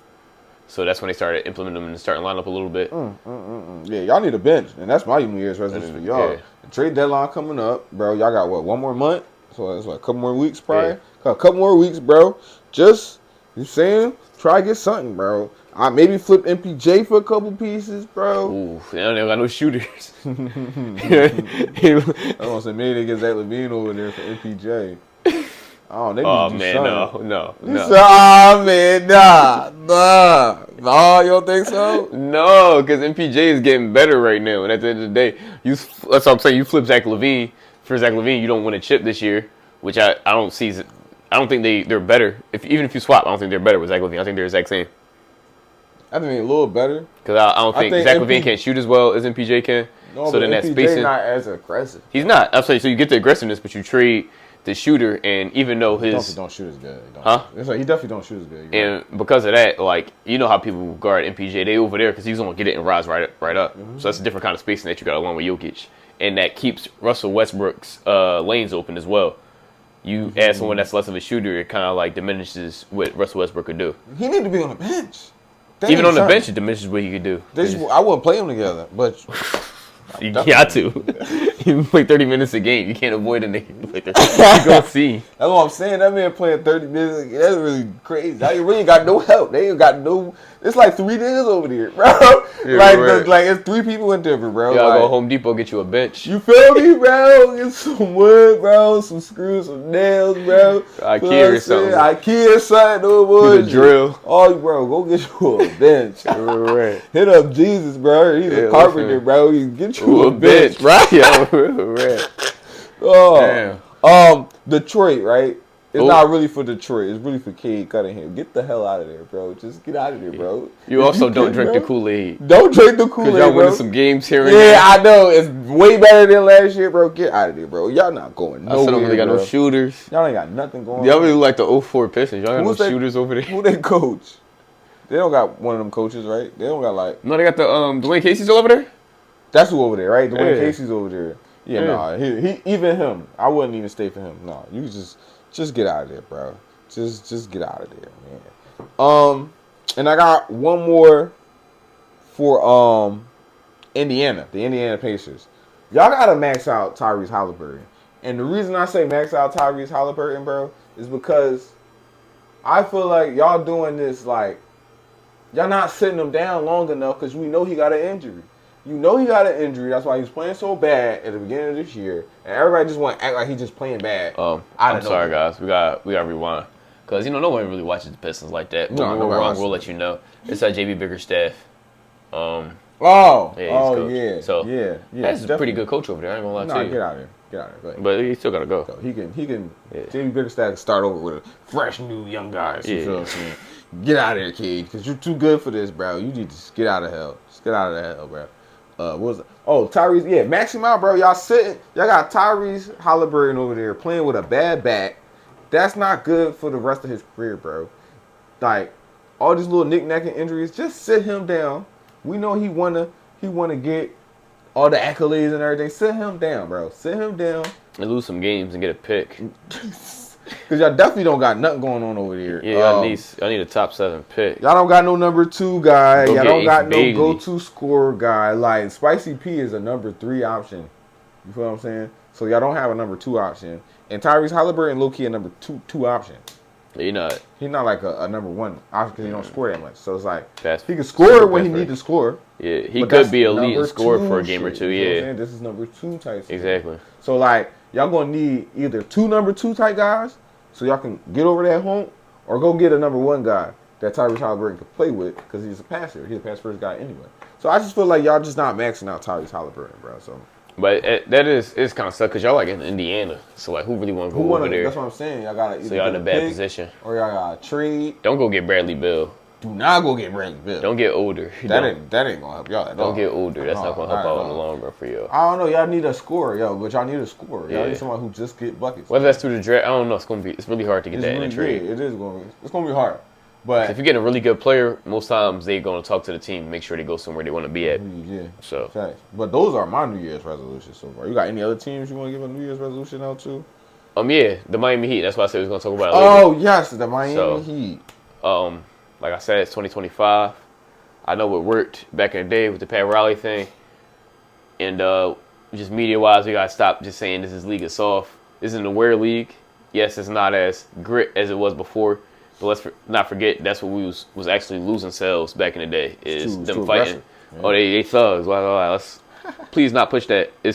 B: So that's when they started implementing him in the starting lineup a little bit.
C: Yeah, y'all need a bench, and that's my New Year's resolution for y'all.
B: Yeah.
C: The trade deadline coming up, bro. Y'all got what? 1 more month? So it's like a couple more weeks, probably. Yeah. A couple more weeks, bro. Just you saying, try to get something, bro. I maybe flip MPJ for a couple pieces, bro.
B: Ooh, they don't got no shooters.
C: I want to say maybe they get Zach LaVine over there for MPJ. Oh, they need to do something.
B: No.
C: Oh man, nah. You don't think so?
B: No, because MPJ is getting better right now. And at the end of the day, that's what I'm saying. You flip Zach LaVine for Zach LaVine, you don't win a chip this year, which I don't see. I don't think they're better. Even if you swap, I don't think they're better with Zach LaVine. I think they're the exact same.
C: I think they're a little better.
B: Because I don't think Zach LaVine can't shoot as well as MPJ can.
C: No,
B: so then that spacing.
C: not as aggressive.
B: He's not. I'm saying so you get the aggressiveness, but you trade the shooter, and even though his
C: don't shoot as good.
B: It's
C: like he definitely don't shoot as good.
B: And because of that, like you know how people guard MPJ, they over there because he's gonna get it and rise right up.
C: Mm-hmm.
B: So that's a different kind of spacing that you got along with Jokic, and that keeps Russell Westbrook's lanes open as well. You add someone that's less of a shooter, it kind of like diminishes what Russell Westbrook could do.
C: He need to be on the bench.
B: Even on the bench, it diminishes what he could do.
C: I wouldn't play them together, but
B: you got to. You play 30 minutes a game. You can't avoid a nigga to play 30 minutes. You're going to see.
C: That's what I'm saying. That man playing 30 minutes, that's really crazy. They really got no help. They ain't got no... It's like 3 niggas over there, bro.
B: Yeah,
C: like it's 3 people in Denver, bro.
B: You gotta
C: like,
B: go Home Depot, get you a bench.
C: You feel me, bro? Get some wood, bro. Some screws, some nails, bro.
B: IKEA or something.
C: IKEA something, no boy.
B: Get a drill.
C: Oh, bro, go get you a bench.
B: Right.
C: Hit up Jesus, bro. He's a carpenter, bro. He get you a bench.
B: Right, right.
C: Oh, Detroit, right? It's not really for Detroit. It's really for Cade Cunningham. Get the hell out of there, bro. Just get out of there, bro.
B: You also don't drink the Kool-Aid.
C: Don't drink the Kool-Aid,
B: y'all
C: bro.
B: winning some games here and there.
C: Yeah, I know. It's way better than last year, bro. Get out of there, bro. Y'all not going nowhere,
B: I said don't really got no shooters.
C: Y'all ain't got nothing going on.
B: Y'all really like the 04 Pistons. Y'all got no shooters over there.
C: Who they coach? They don't got one of them coaches, right? They don't got like...
B: No, they got the Dwayne Casey still over there?
C: That's who over there, right? Dwayne Casey's over there. Yeah, nah. He even him. I wouldn't even stay for him. No, you just get out of there, bro. Just get out of there, man. And I got one more for Indiana, the Indiana Pacers. Y'all gotta max out Tyrese Halliburton. And the reason I say max out Tyrese Halliburton, bro, is because I feel like y'all doing this like y'all not sitting him down long enough because we know he got an injury. You know he got an injury. That's why he's playing so bad at the beginning of this year. And everybody just want to act like he's just playing bad.
B: I'm sorry, guys. We got rewind. Because, no one really watches the Pistons like that. But we're wrong. We'll let you know. It's our JB Bickerstaff.
C: Yeah.
B: So,
C: yeah.
B: That's a pretty good coach over there. I ain't going to lie to you.
C: Get out of there. Get out of there.
B: But he still got to go.
C: So he can JB Bickerstaff can start over with a fresh new young guys. You feel what I'm saying? Get out of there, kid. Because you're too good for this, bro. You need to just get out of hell. Just get out of the hell, bro. What was it? Oh, Tyrese. Yeah, max him out, bro. Y'all got Tyrese Halliburton over there playing with a bad back. That's not good for the rest of his career, bro. Like, all these little knick-knacking injuries, just sit him down. We know he wanna get all the accolades and everything. Sit him down, bro. Sit him down.
B: And lose some games and get a pick.
C: Because y'all definitely don't got nothing going on over here.
B: Yeah, I need a top 7 pick.
C: Y'all don't got no number 2 guy. Y'all don't got
B: Bailey.
C: no go-to scorer guy. Like, Spicy P is a number 3 option. You feel what I'm saying? So y'all don't have a number 2 option. And Tyrese Halliburton low-key a number 2 option.
B: He's not
C: like a number 1 option because he don't score that much. So it's like, he can
B: super
C: score when he need to score.
B: Yeah, he could be a lead and score for a game or two,
C: You know this is number 2 type.
B: Exactly.
C: So, like, y'all going to need either 2 number 2 type guys so y'all can get over that hump, or go get a number 1 guy that Tyrese Halliburton can play with because he's a passer. He's a pass-first guy anyway. So I just feel like y'all just not maxing out Tyrese Halliburton, bro. So,
B: but it's kind of suck because y'all like in Indiana. So, like, who really want to go over there?
C: That's what I'm saying. Y'all got to
B: so y'all in a bad position.
C: Or y'all got to trade.
B: Don't go get Bradley Beal.
C: Do not go get Bradley Beal.
B: Don't get older.
C: That ain't going to help y'all at all.
B: Don't get older. That's not going to help out in the long run for you.
C: I don't know. Y'all need a scorer, but y'all need a scorer. Y'all need someone who just get buckets.
B: Whether that's through the draft, I don't know. It's really hard to get that in a trade.
C: Yeah, it is going to be. It's going to be hard. But
B: if you get a really good player, most times they're going to talk to the team, make sure they go somewhere they want to be at.
C: Yeah.
B: So.
C: Facts. But those are my New Year's resolutions so far. You got any other teams you want to give a New Year's resolution out to?
B: Yeah, the Miami Heat. That's why I said we was going to talk about it later.
C: Oh, yes, the Miami Heat.
B: Like I said, it's 2025. I know it worked back in the day with the Pat Riley thing. And just media-wise, we got to stop just saying this league is soft. This isn't a wear league. Yes, it's not as grit as it was before. But let's not forget that's what we was actually losing sales back in the day is them fighting. Yeah. Oh, they thugs. Let's please not push that. I'm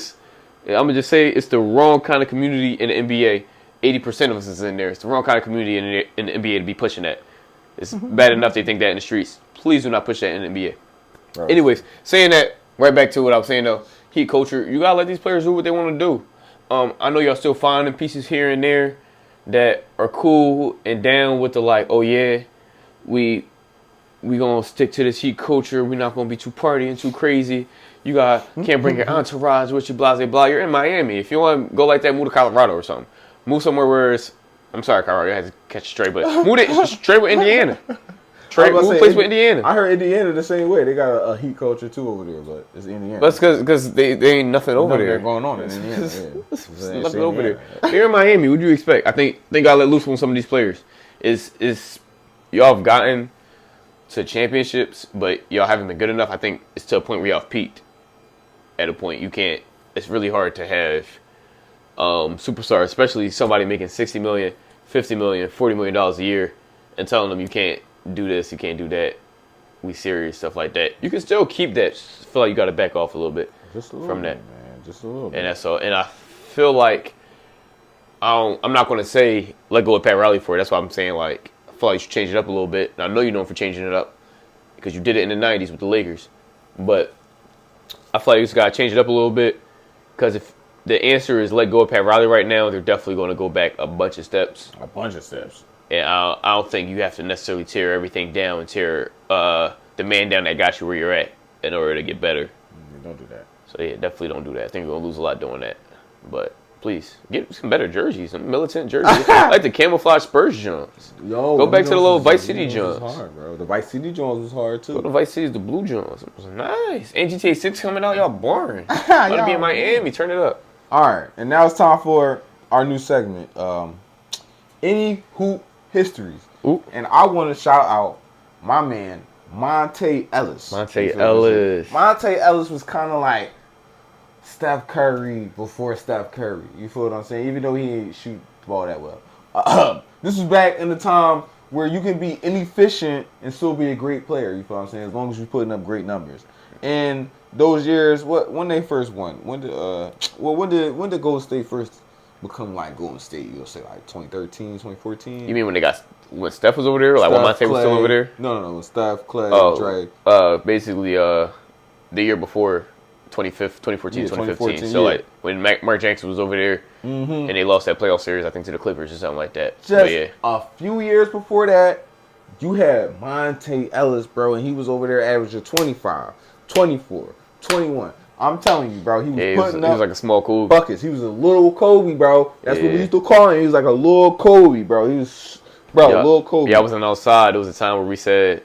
B: going to just say it's the wrong kind of community in the NBA. 80% of us is in there. It's the wrong kind of community in the NBA to be pushing that. It's bad enough they think that in the streets. Please do not push that in the NBA. Right. Anyways, saying that, right back to what I was saying though, Heat culture, you gotta let these players do what they want to do. I know y'all still finding pieces here and there that are cool and down with the like, oh yeah, we gonna stick to this Heat culture. We're not gonna be too party and too crazy. Can't bring your entourage with you, blah, blah, blah. You're in Miami. If you want to go like that, move to Colorado or something. Move somewhere where it's, I'm sorry, Colorado, you had to catch a straight, but move it straight with Indiana. Move place with Indiana.
C: I heard Indiana the same way. They got a heat culture too over there, but it's Indiana.
B: That's because they ain't nothing over there.
C: Going on in Indiana. Yeah.
B: Nothing over there. Here in Miami, what do you expect? I think they got to let loose on some of these players. Is y'all have gotten to championships, but y'all haven't been good enough. I think it's to a point where y'all have peaked. At a point you can't. It's really hard to have superstars, especially somebody making $60 million, $50 million, $40 million a year, and telling them you can't do this, you can't do that. We serious, stuff like that. You can still keep that. Just feel like you got to back off a little bit from that.
C: Man. Just a little bit.
B: And that's all. And I feel like I'm not going to say let go of Pat Riley for it. That's why I'm saying like I feel like you should change it up a little bit. And I know you're known for changing it up because you did it in the '90s with the Lakers, but I feel like you just got to change it up a little bit because if the answer is let go of Pat Riley right now, they're definitely going to go back a bunch of steps. And I don't think you have to necessarily tear everything down and tear the man down that got you where you're at in order to get better.
C: Don't do that.
B: So, yeah, definitely don't do that. I think we're going to lose a lot doing that. But please, get some better jerseys, some militant jerseys. Like the camouflage Spurs Jones. Go back to the little Vice City Jones.
C: Was hard, bro. The Vice City Jones was hard, too.
B: Go to Vice City's the Blue Jones. It was nice. And GTA 6 coming out. Y'all boring. I want to be in Miami. Turn it up.
C: All right. And now it's time for our new segment. Anyhoop Histories.
B: Ooh.
C: And I want to shout out my man, Monte Ellis.
B: Monte Ellis
C: was kind of like Steph Curry before Steph Curry. You feel what I'm saying? Even though he didn't shoot the ball that well. This was back in the time where you can be inefficient and still be a great player. You feel what I'm saying? As long as you're putting up great numbers. And those years, when they first won, when did Golden State first become like Golden State? You'll say like 2013, 2014.
B: You mean when Steph was over there? Like when Monte was still over there?
C: No. Steph, Clay,
B: Dre. Basically, the year before 2014, 2015. So like when Mark Jackson was over there and they lost that playoff series, I think to the Clippers or something like that.
C: A few years before that, you had Monte Ellis, bro, and he was over there averaging 25, 24, 21. I'm telling you, bro, he was
B: he was like a small Kobe.
C: Buckets. He was a little Kobe, bro. That's what we used to call him. He was like a little Kobe, bro. He was, little Kobe.
B: Yeah, I wasn't outside. It was a time where we said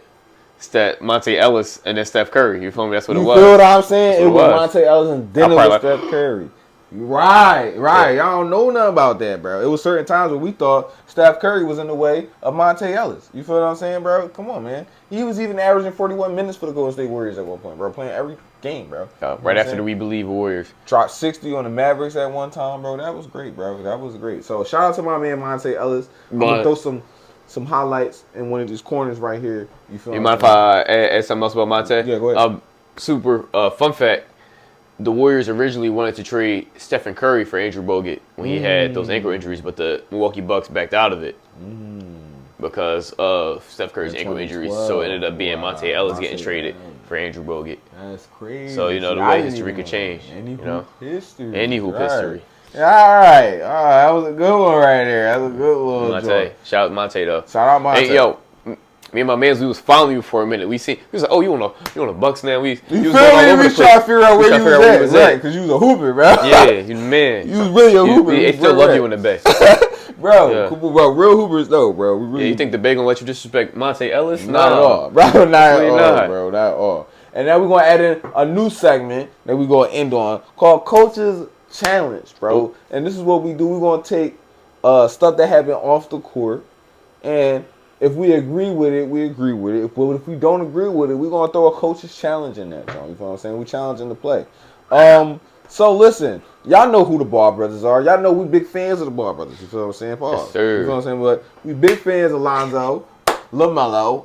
B: Monte Ellis and then Steph Curry. You feel me? That's what it was.
C: You feel what I'm saying? It was Monte Ellis and then it was Steph Curry. Right. Y'all don't know nothing about that, bro. It was certain times where we thought Steph Curry was in the way of Monte Ellis. You feel what I'm saying, bro? Come on, man. He was even averaging 41 minutes for the Golden State Warriors at one point, bro. Playing every game, bro.
B: Right after the We Believe Warriors.
C: Dropped 60 on the Mavericks at one time, bro. That was great, bro. That was great. So shout out to my man Monte Ellis. I'm gonna throw some highlights in one of these corners right here. You feel?
B: You mind if I add something else about Monte?
C: Yeah, go ahead.
B: Super fun fact. The Warriors originally wanted to trade Stephen Curry for Andrew Bogut when he had those ankle injuries, but the Milwaukee Bucks backed out of it because of Steph Curry's ankle injuries. So it ended up being Monte Ellis getting traded for Andrew Bogut.
C: That's crazy.
B: So, the way history could change.
C: History.
B: Any hoop history.
C: All right. That was a good one right there. That was a good little
B: Monte. Shout out Monte, though.
C: Shout out Monte.
B: Hey, yo. Me and my mans, we was following you for a minute. We was like, oh, you on the Bucks now?
C: You feel me? We was trying to figure out where you was at. Right, because you was a hooper, bro.
B: Yeah, you man.
C: You was really a hooper.
B: They still love you in the Bay.
C: Bro, real hoopers though, bro. We really...
B: you think the Bay gonna let you disrespect Monte Ellis?
C: Not at all, bro. Not at all. And now we're gonna add in a new segment that we're gonna end on called Coach's Challenge, bro.
B: Ooh.
C: And this is what we do. We're gonna take stuff that happened off the court, and if we agree with it, we agree with it. If we don't agree with it, we're going to throw a coach's challenge in that, John. You know what I'm saying? We're challenging the play. So, listen. Y'all know who the Ball Brothers are. Y'all know we big fans of the Ball Brothers. You feel what I'm saying? Pause.
B: Yes, sir.
C: You feel what I'm saying? But we big fans of Lonzo, LaMelo,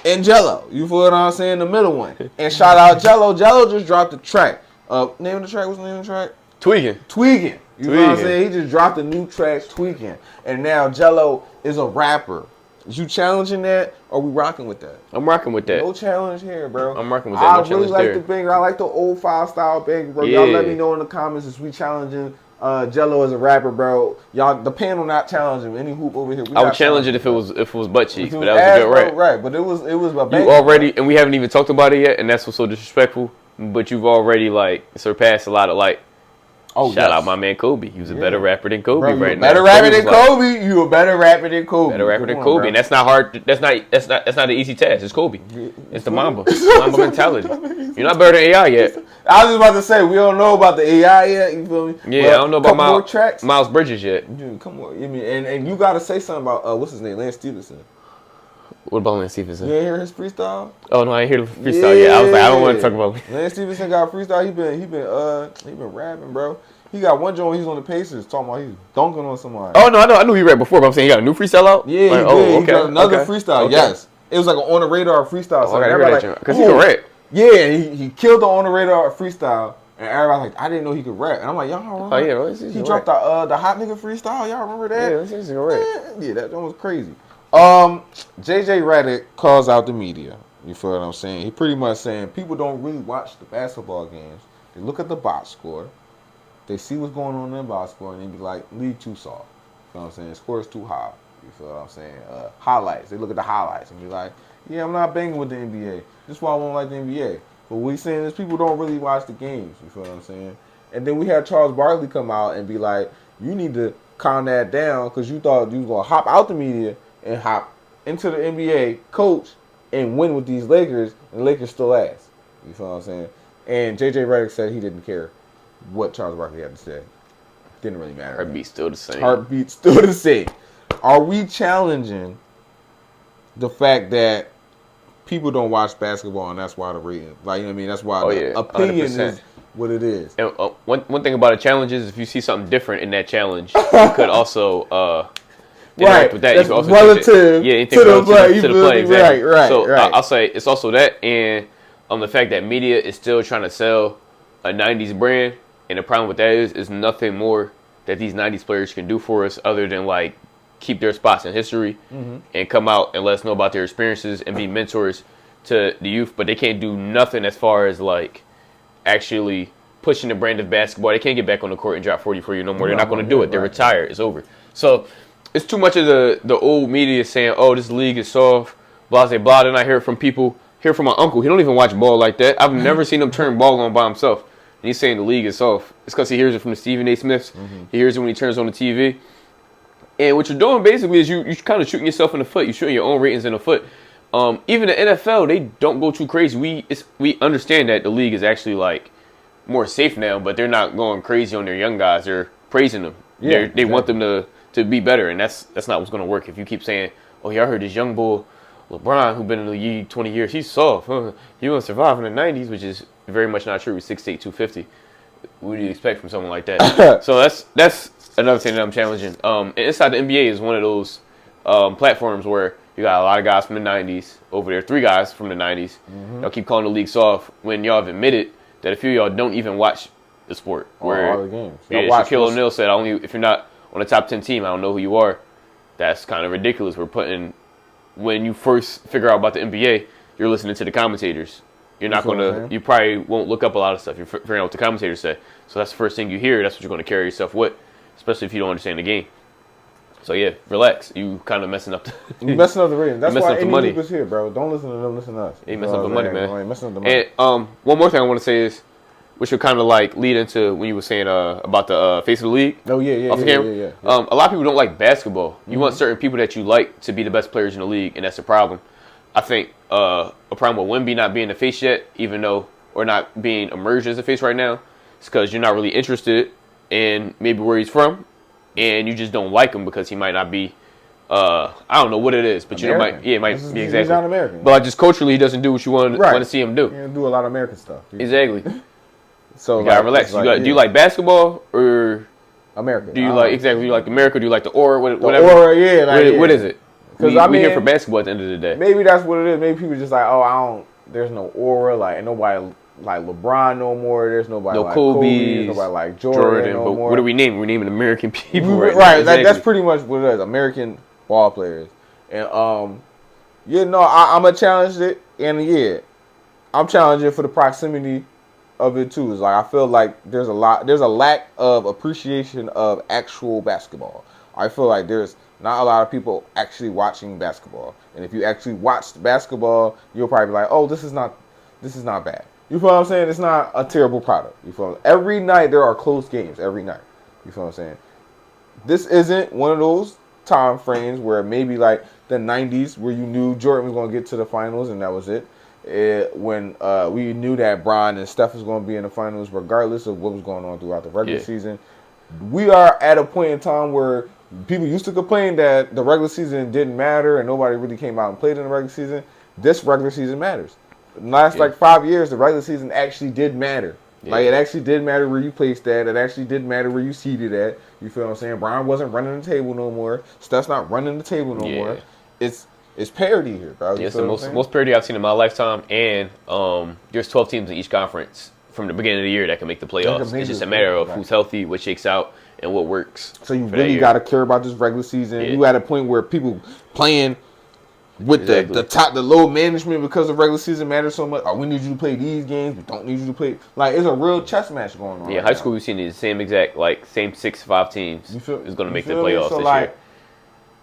C: and Jello. You feel what I'm saying? The middle one. And shout out Jello. Jello just dropped the track. Name of the track? What's the name of the track?
B: Tweaking.
C: You know what I'm saying? He just dropped a new track, Tweaking. And now Jello is a rapper. Is you challenging that, or are we rocking with that?
B: I'm rocking with that.
C: No challenge here, bro.
B: I'm rocking with that.
C: I really like the banger. I like the old file style banger, bro.
B: Yeah.
C: Y'all let me know in the comments if we challenging Jello as a rapper, bro. Y'all, the panel not challenging any hoop over here.
B: I would challenge it if it was butt cheeks, but that was a good rap.
C: Right, but it was a banger.
B: You already, and we haven't even talked about it yet, and that's what's so disrespectful. but you've already like surpassed a lot of like.
C: Oh,
B: Shout out my man Kobe. He was a better rapper than Kobe right now.
C: Better rapper than Kobe. You a better rapper than Kobe.
B: Better rapper than Kobe, and that's not hard. That's not an easy task. It's Kobe. It's the Mamba. Mamba mentality. You're not better than AI yet.
C: I was just about to say we don't know about the AI yet. You feel me?
B: Yeah, I don't know about Miles Bridges yet.
C: Dude, come on. And you got to say something about what's his name, Lance Stevenson.
B: What about Lance Stevenson?
C: You ain't hear his freestyle?
B: Oh no, I ain't hear the freestyle yet. I was like, I don't want to talk about
C: Lance Stevenson got freestyle. He been rapping, bro. He got one joint. He's on the Pacers talking about he's dunking on somebody.
B: Oh no, I knew he rapped before, but I'm saying he got a new freestyle out.
C: Yeah,
B: like,
C: he did. He got another freestyle. Okay. Yes, it was like an on the radar freestyle.
B: So I gotta hear that joint because he can rap.
C: Yeah, he killed the on the radar freestyle, and everybody like I didn't know he could rap, and I'm like y'all remember?
B: Oh yeah,
C: he dropped the hot nigga freestyle. Y'all remember that?
B: Yeah, he's gonna rap.
C: Yeah, that was crazy. JJ Redick calls out the media. You feel what I'm saying? He pretty much saying people don't really watch the basketball games. They look at the box score. They see what's going on in the box score, and they be like, league too soft. You know what I'm saying? Score's too high. You feel what I'm saying? Highlights. They look at the highlights and be like, yeah, I'm not banging with the NBA. That's why I won't like the NBA. But what he's saying is people don't really watch the games. You feel what I'm saying? And then we had Charles Barkley come out and be like, you need to calm that down because you thought you was going to hop out the media and hop into the NBA, coach, and win with these Lakers, and the Lakers still ass. You feel what I'm saying? And JJ Redick said he didn't care what Charles Barkley had to say. Didn't really matter.
B: Heartbeat still the same.
C: Heartbeat still the same. Are we challenging the fact that people don't watch basketball and that's why the rating? Like, you know what I mean? That's why the opinion 100%. Is what it is.
B: And one thing about a challenge is if you see something different in that challenge, you could also interact with that.
C: That's
B: you can also
C: relative
B: to the play. Exactly.
C: Right.
B: So I'll say it's also that, and the fact that media is still trying to sell a 90s brand. And the problem with that is nothing more that these 90s players can do for us other than, like, keep their spots in history and come out and let us know about their experiences and be mentors to the youth. But they can't do nothing as far as, like, actually pushing the brand of basketball. They can't get back on the court and drop 40 for you no more. They're not going to do it. They're retired. It's over. So it's too much of the old media saying, oh, this league is soft, blah, blah, blah. Then I hear from people, hear from my uncle. He don't even watch ball like that. I've never seen him turn ball on by himself. And he's saying the league is soft. It's because he hears it from the Stephen A. Smiths. He hears it when he turns on the TV. And what you're doing basically is you're kind of shooting yourself in the foot. You're shooting your own ratings in the foot. Even the NFL, they don't go too crazy. We understand that the league is actually like more safe now, but they're not going crazy on their young guys. They're praising them. Yeah, they want them to be better, and that's not what's going to work. If you keep saying, oh, yeah, I heard this young bull, LeBron, who's been in the league 20 years, he's soft. He won't survive in the 90s, which is very much not true. He's 6'8", 250. What do you expect from someone like that? So that's another thing that I'm challenging. And inside the NBA is one of those platforms where you got a lot of guys from the 90s over there, 3 guys from the 90s. Y'all keep calling the league soft when y'all have admitted that a few of y'all don't even watch the sport. Where,
C: all the games.
B: Yeah, Shaquille O'Neal said, if you're not on the top 10 team, I don't know who you are. That's kind of ridiculous. When you first figure out about the NBA, you're listening to the commentators. You're not you probably won't look up a lot of stuff. You're figuring out what the commentators say. So that's the first thing you hear. That's what you're going to carry yourself with, especially if you don't understand the game. So yeah, relax. You kind of messing up
C: you messing up the rating. That's why
B: Anyhoop
C: is here, bro. Don't listen to them, listen to us.
B: You messing up the money, man.
C: Messing up the money.
B: And one more thing I want to say is, which would kind of like lead into when you were saying about the face of the league.
C: Oh yeah.
B: A lot of people don't like basketball. You want certain people that you like to be the best players in the league, and that's a problem. I think a problem with Wemby not being the face yet, or not being emerged as a face right now, is because you're not really interested in maybe where he's from, and you just don't like him because he might not be. I don't know what it is, but
C: American.
B: It might be exactly.
C: He's not American.
B: But like just culturally, he doesn't do what you want to see him do.
C: He doesn't do a lot of American stuff.
B: Exactly.
C: So
B: you gotta relax. Do you like basketball or
C: America?
B: Do you like exactly? Do you like America? Do you like the aura? Whatever.
C: The aura, yeah.
B: What is it? Because we here for basketball at the end of the day.
C: Maybe that's what it is. Maybe people just like, oh, there's no aura. Like, ain't nobody like LeBron no more. There's nobody like Kobe. There's nobody like Jordan no
B: but
C: more.
B: What do we name? We're naming American people,
C: right?
B: Right.
C: Exactly. That's pretty much what it is. American ball players. And I'm gonna challenge it. And yeah, I'm challenging for the proximity of it too. Is like I feel like there's a lack of appreciation of actual basketball. I feel like there's not a lot of people actually watching basketball. And if you actually watched basketball, you'll probably be like, oh, this is not bad. You feel what I'm saying? It's not a terrible product. You feel me? Every night there are close games. Every night. You feel what I'm saying? This isn't one of those time frames where maybe like the 90s where you knew Jordan was going to get to the finals and that was it. When we knew that Bron and Steph was going to be in the finals regardless of what was going on throughout the regular season. We are at a point in time where people used to complain that the regular season didn't matter and nobody really came out and played in the regular season. This regular season matters. The last like 5 years, the regular season actually did matter. Yeah. Like, it actually did matter where you placed at. It actually did matter where you seated at. You feel what I'm saying? Brian wasn't running the table no more. Steph's not running the table no more. It's parity here, bro.
B: It's the most parity I've seen in my lifetime. And there's 12 teams in each conference from the beginning of the year that can make the playoffs. It's just a matter of who's healthy, what shakes out, and what works.
C: So you really got to care about this regular season. You at a point where people playing with the low management because the regular season matters so much. Oh, we need you to play these games. We don't need you to play. Like, it's a real chess match going on.
B: Yeah, high school we've seen the same exact, same 6-5 teams is going to make the playoffs this year.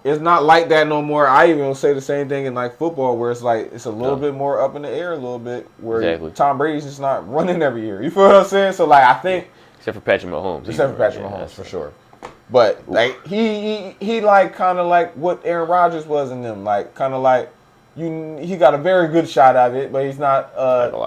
C: It's not like that no more. I even say the same thing in like football, where it's like it's a little bit more up in the air a little bit, where Tom Brady's just not running every year. You feel what I'm saying? So like I think,
B: except for Patrick Mahomes,
C: for sure. But like he like kind of like what Aaron Rodgers was in them, like kind of like he got a very good shot at it, but he's not.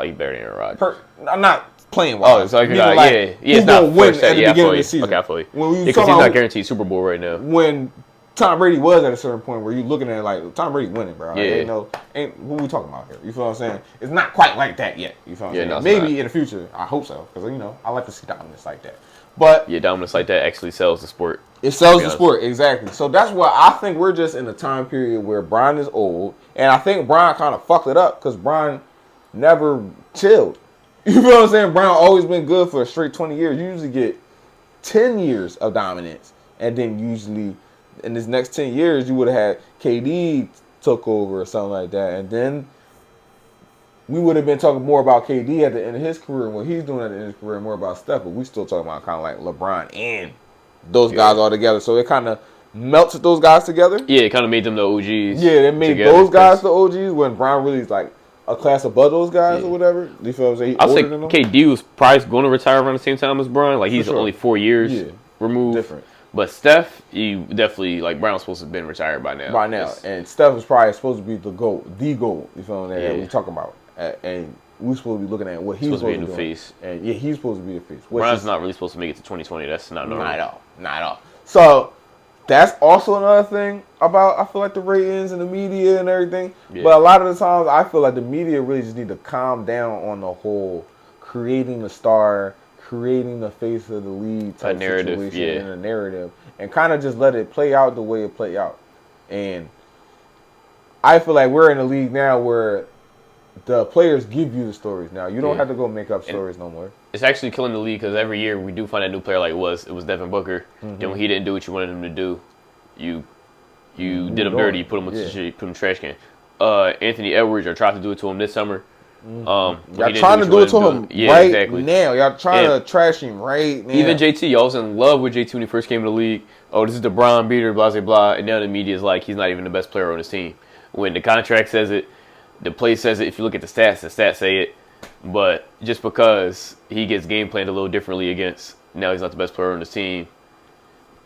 B: He's better than Aaron Rodgers.
C: I'm not playing well.
B: Oh, so it's not
C: win at the beginning of the season.
B: Okay, I feel you. Because he's not guaranteed Super Bowl right now.
C: When Tom Brady was at a certain point where you're looking at it like Tom Brady winning, bro. Yeah. Ain't what we talking about here. You feel what I'm saying? It's not quite like that yet. You feel what I'm saying? No, maybe in the future, I hope so, because I like to see dominance like that. But
B: dominance like that actually sells the sport.
C: It sells the sport, exactly. So that's why I think we're just in a time period where Brian is old, and I think Brian kind of fucked it up because Brian never chilled. You feel what I'm saying? Brian always been good for a straight 20 years. You usually get 10 years of dominance, and then usually in this next 10 years, you would have had KD took over or something like that. And then we would have been talking more about KD at the end of his career and what he's doing at the end of his career, more about Steph. But we still talking about kind of like LeBron and those guys all together. So it kind of melted those guys together.
B: Yeah, it kind of made them the OGs.
C: Yeah, it made those guys the OGs when Brian really is like a class above those guys or whatever. You feel what I'm saying?
B: I'll say KD was probably going to retire around the same time as Brian. Like, he's only 4 years removed.
C: Different.
B: But Steph, you definitely, Brown's supposed to have been retired by now.
C: And Steph was probably supposed to be the GOAT. You feel what I'm saying? We're talking about. And we're supposed to be looking at what he's supposed to be a new face. And he's supposed to be the face.
B: Brian's not really supposed to make it to 2020. That's not normal.
C: Not at all. So that's also another thing about, I feel like, the ratings and the media and everything. Yeah. But a lot of the times, I feel like the media really just need to calm down on the whole creating the star, creating the face of the league type situation and a narrative, and kind of just let it play out the way it play out. And I feel like we're in a league now where the players give you the stories now. You don't have to go make up stories no more.
B: It's actually killing the league because every year we do find a new player like it was Devin Booker. Then when he didn't do what you wanted him to do, you did him dirty. You put him put him in the trash can. Anthony Edwards, I tried to do it to him this summer.
C: Y'all trying to do it to him now. Y'all trying to trash him right now.
B: Even JT, y'all was in love with JT when he first came to the league. Oh, this is the Bron beater, blah, blah, blah. And now the media is like, he's not even the best player on his team. When the contract says it, the play says it. If you look at the stats say it. But just because he gets game planned a little differently against, now he's not the best player on his team.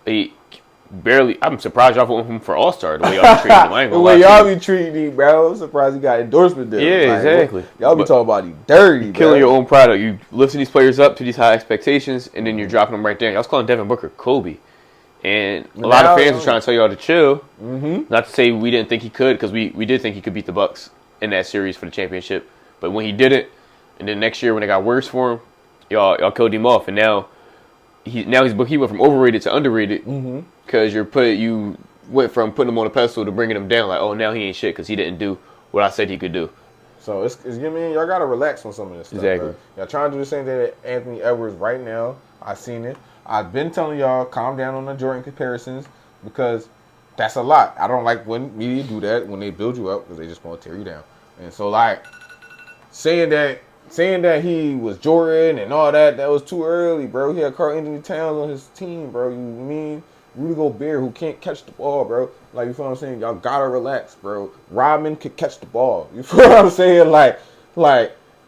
B: I'm surprised y'all voted him for All-Star the way y'all treating him. I ain't gonna
C: the way y'all be treating him, bro. I'm surprised he got endorsement there.
B: Yeah, exactly.
C: Y'all be talking about him dirty,
B: bro. Killing your own product. You lifting these players up to these high expectations, and then you're dropping them right there. Y'all's calling Devin Booker Kobe. And a lot of fans are trying to tell y'all to chill. Not to say we didn't think he could, because we did think he could beat the Bucks in that series for the championship. But when he didn't, and then next year when it got worse for him, y'all killed him off. And now he went from overrated to underrated because you went from putting him on a pedestal to bringing him down. Like, oh, now he ain't shit because he didn't do what I said he could do.
C: So it's y'all gotta relax on some of this stuff.
B: Exactly.
C: Bro. Y'all trying to do the same thing that Anthony Edwards right now. I seen it. I've been telling y'all calm down on the Jordan comparisons because that's a lot. I don't like when media do that when they build you up because they just want to tear you down. And so saying that he was Jordan and all that was too early, bro. He had Karl Anthony Towns on his team, bro. You mean Rudy Gobert, who can't catch the ball, bro. Like, you feel what I'm saying? Y'all gotta relax, bro. Rodman could catch the ball. You feel what I'm saying? Like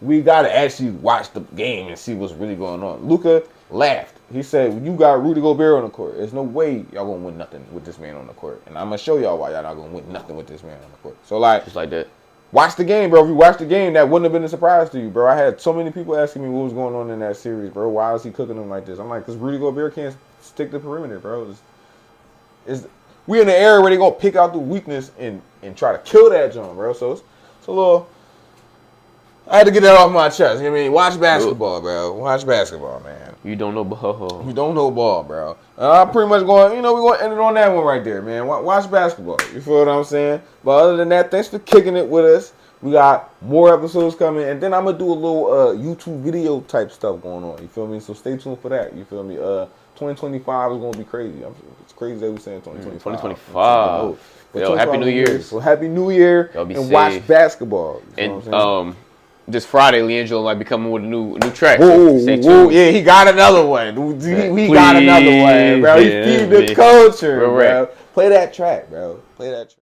C: we gotta actually watch the game and see what's really going on. Luka laughed. He said, "When you got Rudy Gobert on the court, there's no way y'all gonna win nothing with this man on the court, and I'm gonna show y'all why y'all not gonna win nothing with this man on the court." So like,
B: Just like that.
C: watch the game, bro. If you watch the game, that wouldn't have been a surprise to you, bro. I had so many people asking me what was going on in that series, bro. Why is he cooking them like this? I'm like, because Rudy Gobert can't stick the perimeter, bro. We in the era where they gonna pick out the weakness and try to kill that joint, bro. So it's a little. I had to get that off my chest. You know what I mean? Watch basketball, bro. Watch basketball, man.
B: You don't know ball.
C: You don't know ball, bro. I'm pretty much going, we're going to end it on that one right there, man. Watch basketball. You feel what I'm saying? But other than that, thanks for kicking it with us. We got more episodes coming. And then I'm going to do a little YouTube video type stuff going on. You feel me? So stay tuned for that. You feel me? 2025 is going to be crazy. It's crazy that we're saying 2025.
B: 2025. Yo, Happy New Year.
C: So Happy New Year.
B: Y'all be
C: and
B: safe.
C: Watch basketball. You know
B: And
C: what I'm saying?
B: this Friday, Leandro might be coming with a new track.
C: Whoa,
B: Stay
C: whoa,
B: tuned.
C: yeah, he got another one. We got another one, bro. He feed the culture,
B: Real
C: bro. Play that track, bro. Play that track.